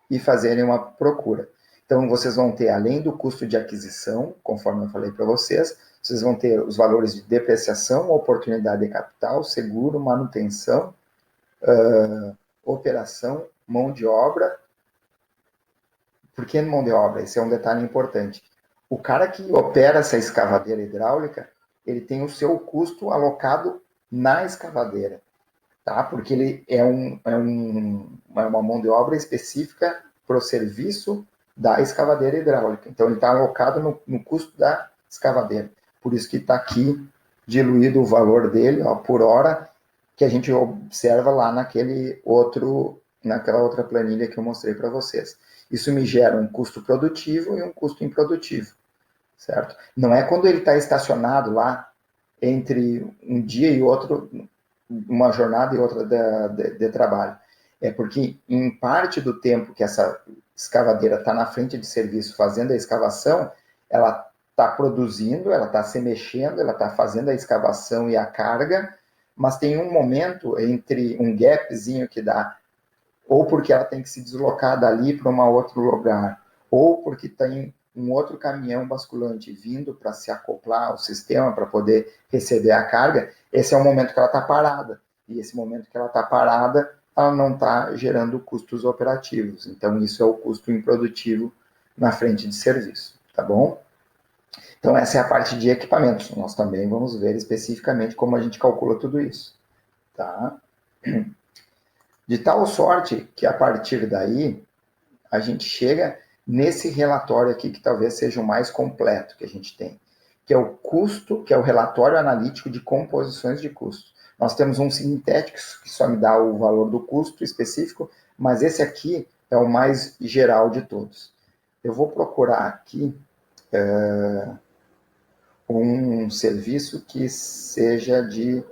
e fazerem uma procura. Então, vocês vão ter, além do custo de aquisição, conforme eu falei para vocês, vocês vão ter os valores de depreciação, oportunidade de capital, seguro, manutenção, operação, mão de obra. Por que mão de obra? Esse é um detalhe importante. O cara que opera essa escavadeira hidráulica, ele tem o seu custo alocado na escavadeira, tá? Porque ele é uma mão de obra específica para o serviço da escavadeira hidráulica. Então, ele está alocado no custo da escavadeira. Por isso que está aqui diluído o valor dele, ó, por hora, que a gente observa lá naquela outra planilha que eu mostrei para vocês. Isso me gera um custo produtivo e um custo improdutivo, certo? Não é quando ele está estacionado lá entre um dia e outro, uma jornada e outra de trabalho. É porque, em parte do tempo que essa escavadeira está na frente de serviço fazendo a escavação, ela está produzindo, ela está se mexendo, ela está fazendo a escavação e a carga, mas tem um momento entre um gapzinho que dá, ou porque ela tem que se deslocar dali para um outro lugar, ou porque tem um outro caminhão basculante vindo para se acoplar ao sistema para poder receber a carga, esse é o momento que ela está parada. E esse momento que ela está parada, ela não está gerando custos operativos. Então, isso é o custo improdutivo na frente de serviço, tá bom? Então, essa é a parte de equipamentos. Nós também vamos ver especificamente como a gente calcula tudo isso, tá? De tal sorte que, a partir daí, a gente chega nesse relatório aqui, que talvez seja o mais completo que a gente tem, que é o custo, que é o relatório analítico de composições de custos. Nós temos um sintético que só me dá o valor do custo específico, mas esse aqui é o mais geral de todos. Eu vou procurar aqui um serviço que seja de...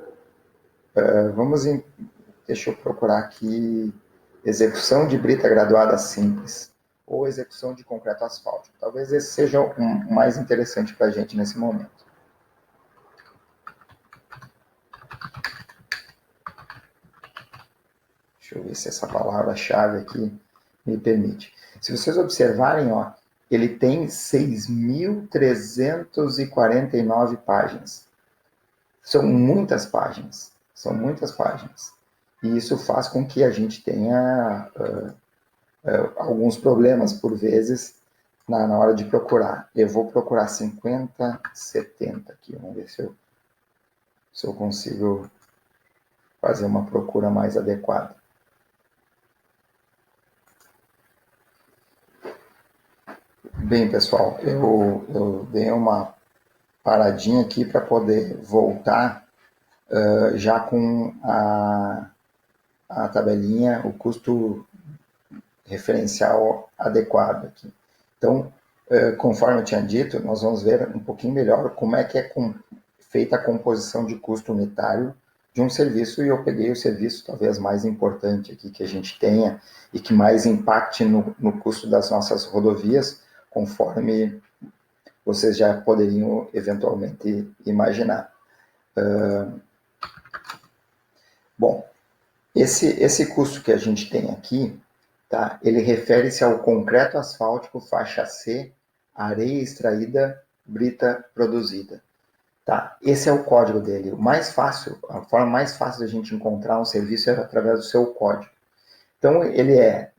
deixa eu procurar aqui execução de brita graduada simples ou execução de concreto asfáltico. Talvez esse seja o mais interessante para a gente nesse momento. Deixa eu ver se essa palavra-chave aqui me permite. Se vocês observarem, ó, ele tem 6.349 páginas. São muitas páginas. São muitas páginas. E isso faz com que a gente tenha alguns problemas, por vezes, na hora de procurar. Eu vou procurar 5070 aqui. Vamos ver se eu consigo fazer uma procura mais adequada. Bem, pessoal, eu dei uma paradinha aqui para poder voltar já com a tabelinha, o custo referencial adequado aqui. Então, conforme eu tinha dito, nós vamos ver um pouquinho melhor como é que é feita a composição de custo unitário de um serviço, e eu peguei o serviço talvez mais importante aqui que a gente tenha e que mais impacte no custo das nossas rodovias, conforme vocês já poderiam eventualmente imaginar. Bom, esse custo que a gente tem aqui, tá, ele refere-se ao concreto asfáltico faixa C, areia extraída, brita produzida. Tá, esse é o código dele. O mais fácil, a forma mais fácil da gente encontrar um serviço é através do seu código. Então, ele é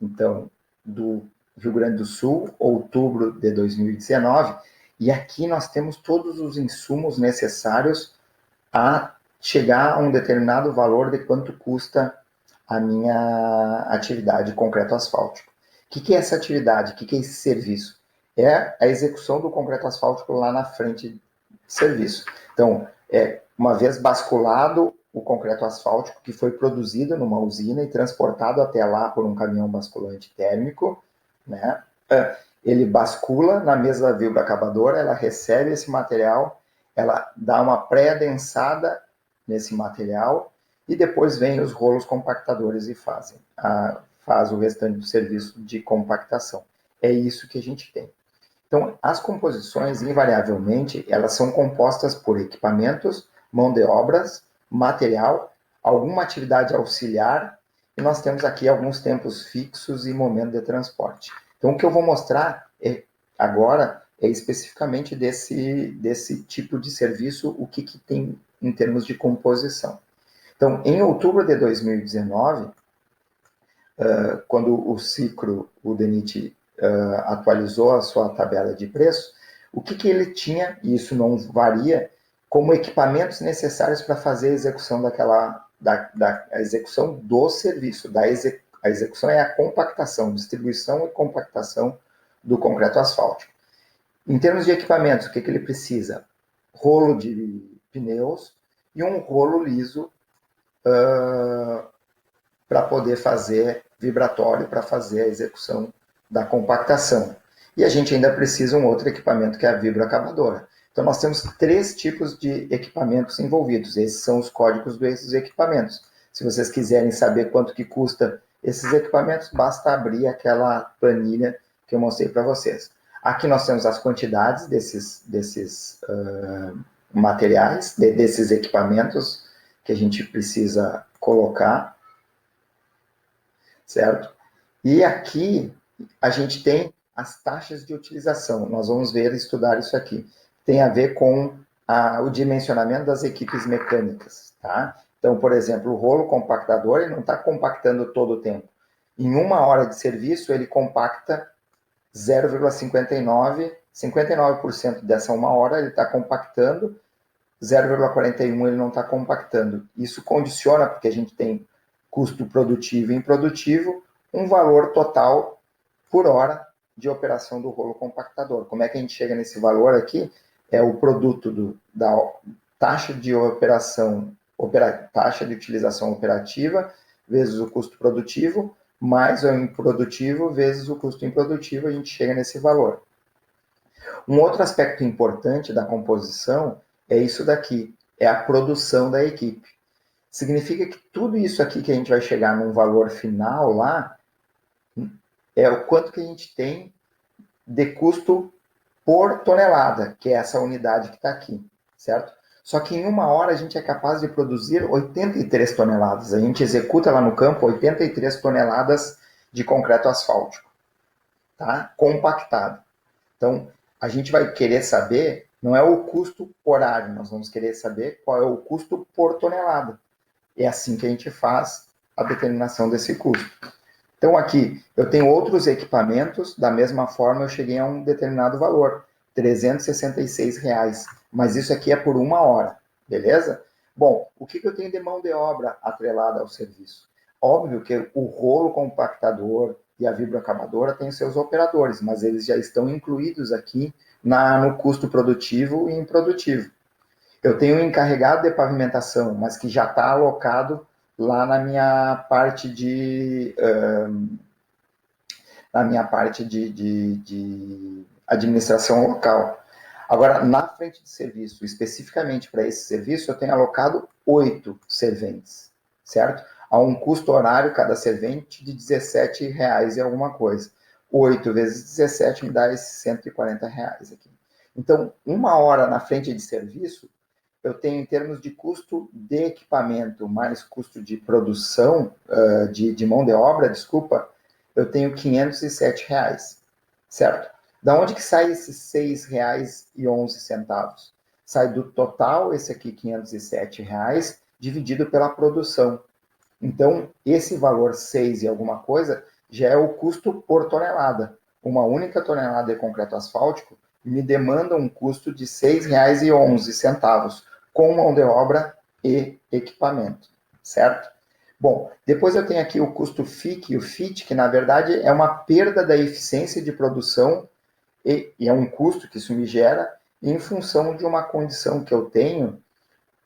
do Rio Grande do Sul, outubro de 2019, e aqui nós temos todos os insumos necessários a chegar a um determinado valor de quanto custa a minha atividade de concreto asfáltico. O que é essa atividade? O que é esse serviço? É a execução do concreto asfáltico lá na frente de serviço. Então, uma vez basculado o concreto asfáltico que foi produzido numa usina e transportado até lá por um caminhão basculante térmico, né? Ele bascula na mesa da vibroacabadora, ela recebe esse material, ela dá uma pré-adensada nesse material e depois vem os rolos compactadores e faz o restante do serviço de compactação. É isso que a gente tem. Então, as composições, invariavelmente, elas são compostas por equipamentos, mão de obras, material, alguma atividade auxiliar, e nós temos aqui alguns tempos fixos e momento de transporte. Então, o que eu vou mostrar agora é especificamente desse tipo de serviço, o que tem em termos de composição. Então, em outubro de 2019, quando o Cicro, o DENIT, atualizou a sua tabela de preço, o que ele tinha, e isso não varia, como equipamentos necessários para fazer a execução da execução do serviço. A execução é a compactação, distribuição e compactação do concreto asfáltico. Em termos de equipamentos, o que ele precisa? Rolo de pneus e um rolo liso para poder fazer vibratório, para fazer a execução da compactação. E a gente ainda precisa um outro equipamento que é a vibroacabadora. Então nós temos 3 tipos de equipamentos envolvidos. Esses são os códigos desses equipamentos. Se vocês quiserem saber quanto que custa esses equipamentos, basta abrir aquela planilha que eu mostrei para vocês. Aqui nós temos as quantidades desses materiais, desses equipamentos que a gente precisa colocar, certo? E aqui a gente tem as taxas de utilização. Nós vamos estudar isso aqui. Tem a ver com o dimensionamento das equipes mecânicas, tá? Então, por exemplo, o rolo compactador, ele não está compactando todo o tempo. Em 1 hora de serviço, ele compacta 0,59, 59% dessa 1 hora ele está compactando, 0,41 ele não está compactando. Isso condiciona, porque a gente tem custo produtivo e improdutivo, um valor total por hora de operação do rolo compactador. Como é que a gente chega nesse valor aqui? É o produto da taxa de operação, taxa de utilização operativa vezes o custo produtivo, mais o improdutivo vezes o custo improdutivo, a gente chega nesse valor. Um outro aspecto importante da composição é isso daqui, é a produção da equipe. Significa que tudo isso aqui que a gente vai chegar num valor final lá, é o quanto que a gente tem de custo por tonelada, que é essa unidade que está aqui, certo? Só que em 1 hora a gente é capaz de produzir 83 toneladas. A gente executa lá no campo 83 toneladas de concreto asfáltico, tá? Compactado. Então, a gente vai querer saber, não é o custo horário, nós vamos querer saber qual é o custo por tonelada. É assim que a gente faz a determinação desse custo. Então, aqui, eu tenho outros equipamentos, da mesma forma eu cheguei a um determinado valor, R$ 366, mas isso aqui é por 1 hora, beleza? Bom, o que eu tenho de mão de obra atrelada ao serviço? Óbvio que o rolo compactador e a vibroacabadora têm seus operadores, mas eles já estão incluídos aqui no custo produtivo e improdutivo. Eu tenho um encarregado de pavimentação, mas que já está alocado lá na minha parte de administração local. Agora, na frente de serviço, especificamente para esse serviço, eu tenho alocado 8 serventes, certo? A um custo horário cada servente de R$17 e alguma coisa. 8 vezes 17 me dá esses R$140 aqui. Então, 1 hora na frente de serviço, eu tenho em termos de custo de equipamento mais custo de produção, de mão de obra, desculpa, eu tenho R$507, certo? Da onde que sai esses R$6,11? Sai do total, esse aqui, R$507, dividido pela produção. Então, esse valor 6 e alguma coisa já é o custo por tonelada. Uma única tonelada de concreto asfáltico me demanda um custo de R$6,11, com mão de obra e equipamento, certo? Bom, depois eu tenho aqui o custo FIC e o FIT, que na verdade é uma perda da eficiência de produção e é um custo que isso me gera em função de uma condição que eu tenho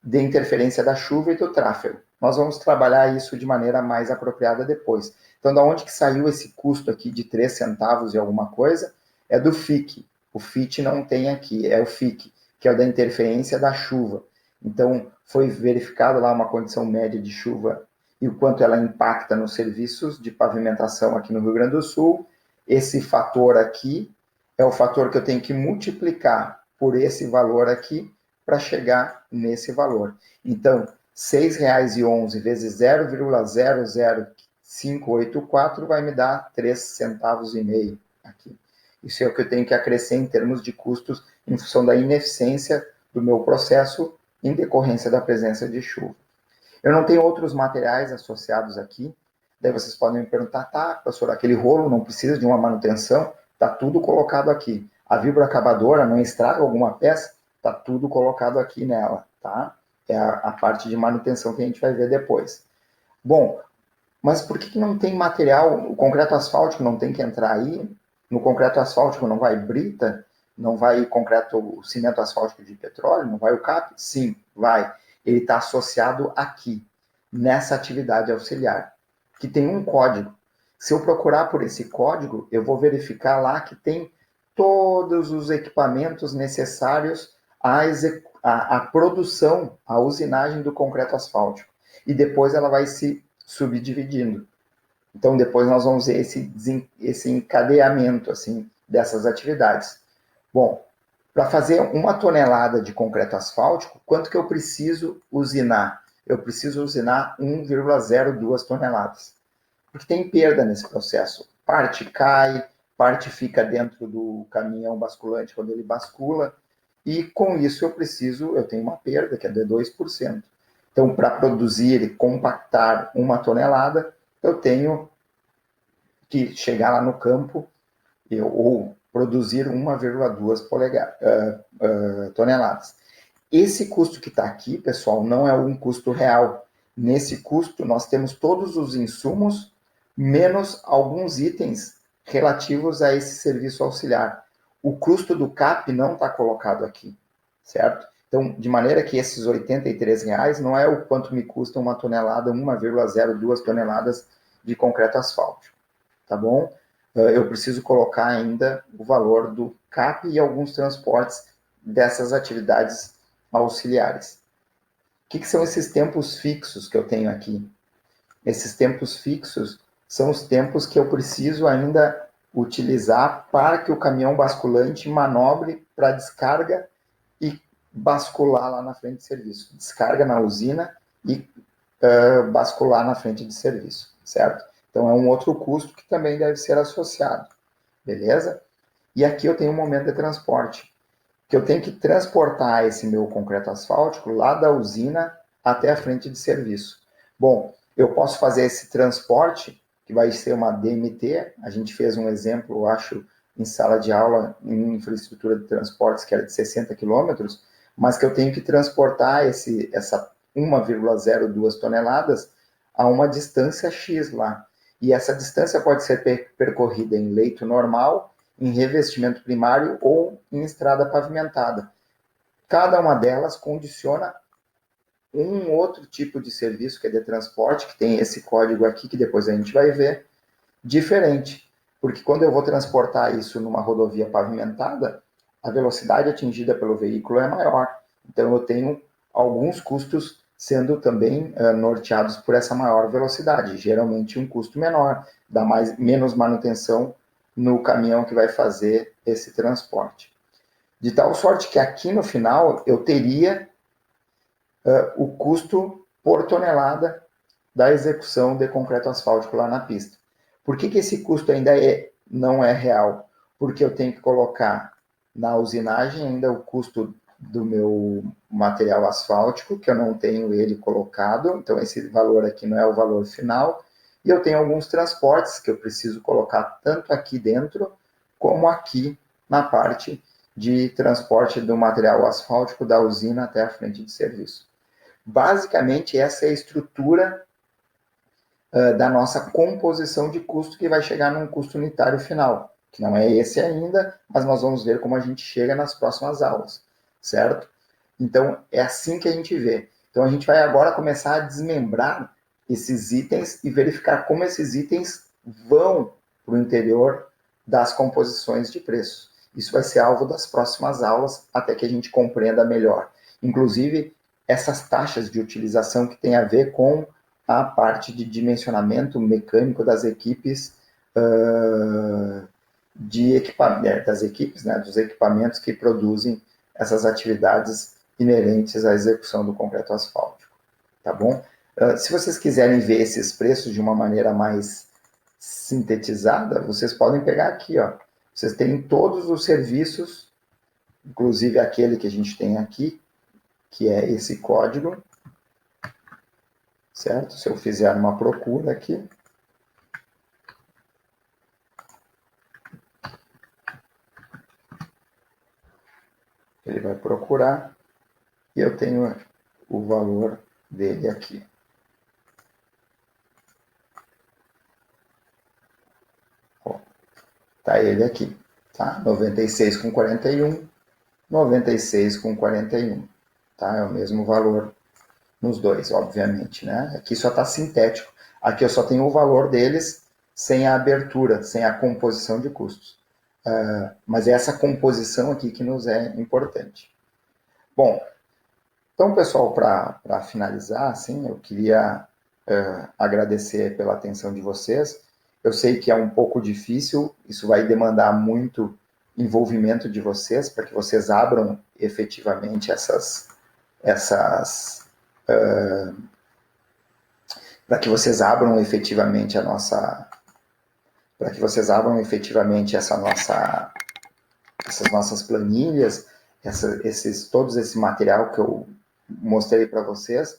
de interferência da chuva e do tráfego. Nós vamos trabalhar isso de maneira mais apropriada depois. Então, da onde que saiu esse custo aqui de 3 centavos e alguma coisa? É do FIC. O FIT não tem aqui, é o FIC, que é o da interferência da chuva. Então, foi verificado lá uma condição média de chuva e o quanto ela impacta nos serviços de pavimentação aqui no Rio Grande do Sul. Esse fator aqui é o fator que eu tenho que multiplicar por esse valor aqui para chegar nesse valor. Então, R$6,11 vezes 0,00584 vai me dar 3 centavos e meio aqui. Isso é o que eu tenho que acrescer em termos de custos em função da ineficiência do meu processo em decorrência da presença de chuva. Eu não tenho outros materiais associados aqui. Daí vocês podem me perguntar, tá, professor, aquele rolo não precisa de uma manutenção? Está tudo colocado aqui. A vibroacabadora não estraga alguma peça? Está tudo colocado aqui nela, tá? É a parte de manutenção que a gente vai ver depois. Bom, mas por que não tem material? O concreto asfáltico não tem que entrar aí? No concreto asfáltico não vai brita? Não vai o cimento asfáltico de petróleo? Não vai o CAP? Sim, vai. Ele está associado aqui, nessa atividade auxiliar, que tem um código. Se eu procurar por esse código, eu vou verificar lá que tem todos os equipamentos necessários à produção, à usinagem do concreto asfáltico. E depois ela vai se subdividindo. Então, depois nós vamos ver esse encadeamento assim, dessas atividades. Bom, para fazer 1 tonelada de concreto asfáltico, quanto que eu preciso usinar? Eu preciso usinar 1,02 toneladas. Porque tem perda nesse processo. Parte cai, parte fica dentro do caminhão basculante quando ele bascula, e com isso eu tenho uma perda, que é de 2%. Então, para produzir e compactar 1 tonelada, eu tenho que chegar lá no campo ou produzir 1,2 toneladas. Esse custo que está aqui, pessoal, não é um custo real. Nesse custo, nós temos todos os insumos, menos alguns itens relativos a esse serviço auxiliar. O custo do CAP não está colocado aqui, certo? Então, de maneira que esses R$ 83 não é o quanto me custa 1,02 toneladas de concreto asfáltico, tá bom? Eu preciso colocar ainda o valor do CAP e alguns transportes dessas atividades auxiliares. O que são esses tempos fixos que eu tenho aqui? Esses tempos fixos são os tempos que eu preciso ainda utilizar para que o caminhão basculante manobre para descarga e bascular lá na frente de serviço. Descarga na usina e bascular na frente de serviço, certo? Então, é um outro custo que também deve ser associado, beleza? E aqui eu tenho um momento de transporte, que eu tenho que transportar esse meu concreto asfáltico lá da usina até a frente de serviço. Bom, eu posso fazer esse transporte, que vai ser uma DMT, a gente fez um exemplo, eu acho, em sala de aula, em infraestrutura de transportes, que era de 60 quilômetros, mas que eu tenho que transportar essa 1,02 toneladas a uma distância X lá. E essa distância pode ser percorrida em leito normal, em revestimento primário ou em estrada pavimentada. Cada uma delas condiciona um outro tipo de serviço, que é de transporte, que tem esse código aqui, que depois a gente vai ver, diferente. Porque quando eu vou transportar isso numa rodovia pavimentada, a velocidade atingida pelo veículo é maior. Então eu tenho alguns custos sendo também norteados por essa maior velocidade. Geralmente um custo menor, dá menos manutenção no caminhão que vai fazer esse transporte. De tal sorte que aqui no final eu teria o custo por tonelada da execução de concreto asfáltico lá na pista. Por que esse custo ainda não é real? Porque eu tenho que colocar na usinagem ainda o custo do meu material asfáltico, que eu não tenho ele colocado, então esse valor aqui não é o valor final, e eu tenho alguns transportes que eu preciso colocar tanto aqui dentro, como aqui na parte de transporte do material asfáltico da usina até a frente de serviço. Basicamente, essa é a estrutura da nossa composição de custo, que vai chegar num custo unitário final, que não é esse ainda, mas nós vamos ver como a gente chega nas próximas aulas, certo? Então, é assim que a gente vê. Então, a gente vai agora começar a desmembrar esses itens e verificar como esses itens vão para o interior das composições de preço. Isso vai ser alvo das próximas aulas, até que a gente compreenda melhor. Inclusive, essas taxas de utilização que tem a ver com a parte de dimensionamento mecânico das equipes das equipes, né, dos equipamentos que produzem essas atividades inerentes à execução do concreto asfáltico, tá bom? Se vocês quiserem ver esses preços de uma maneira mais sintetizada, vocês podem pegar aqui, ó. Vocês têm todos os serviços, inclusive aquele que a gente tem aqui, que é esse código, certo? Se eu fizer uma procura aqui, ele vai procurar e eu tenho o valor dele aqui. Ó, tá ele aqui, tá? 96,41, 96,41, tá? É o mesmo valor nos dois, obviamente, né? Aqui só está sintético. Aqui eu só tenho o valor deles sem a abertura, sem a composição de custos. Mas é essa composição aqui que nos é importante. Bom, então, pessoal, para finalizar, assim, eu queria agradecer pela atenção de vocês. Eu sei que é um pouco difícil, isso vai demandar muito envolvimento de vocês, para que vocês abram efetivamente para que vocês abram efetivamente essas nossas planilhas, todo esse material que eu mostrei para vocês.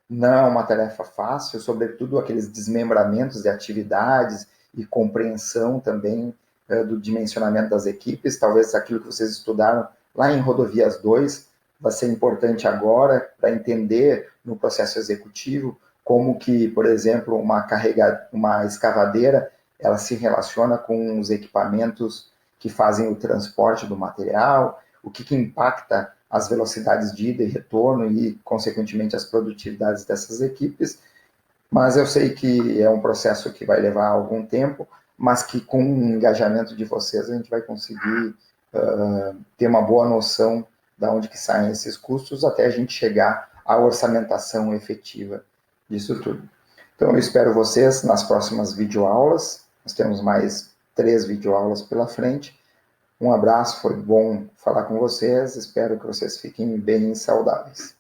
Não é uma tarefa fácil, sobretudo aqueles desmembramentos de atividades e compreensão também do dimensionamento das equipes. Talvez aquilo que vocês estudaram lá em Rodovias 2 vai ser importante agora para entender no processo executivo como que, por exemplo, uma escavadeira, ela se relaciona com os equipamentos que fazem o transporte do material, o que impacta as velocidades de ida e retorno e, consequentemente, as produtividades dessas equipes. Mas eu sei que é um processo que vai levar algum tempo, mas que com o engajamento de vocês a gente vai conseguir ter uma boa noção de onde que saem esses custos até a gente chegar à orçamentação efetiva disso tudo. Então, eu espero vocês nas próximas videoaulas. Nós temos mais 3 videoaulas pela frente. Um abraço, foi bom falar com vocês, espero que vocês fiquem bem saudáveis.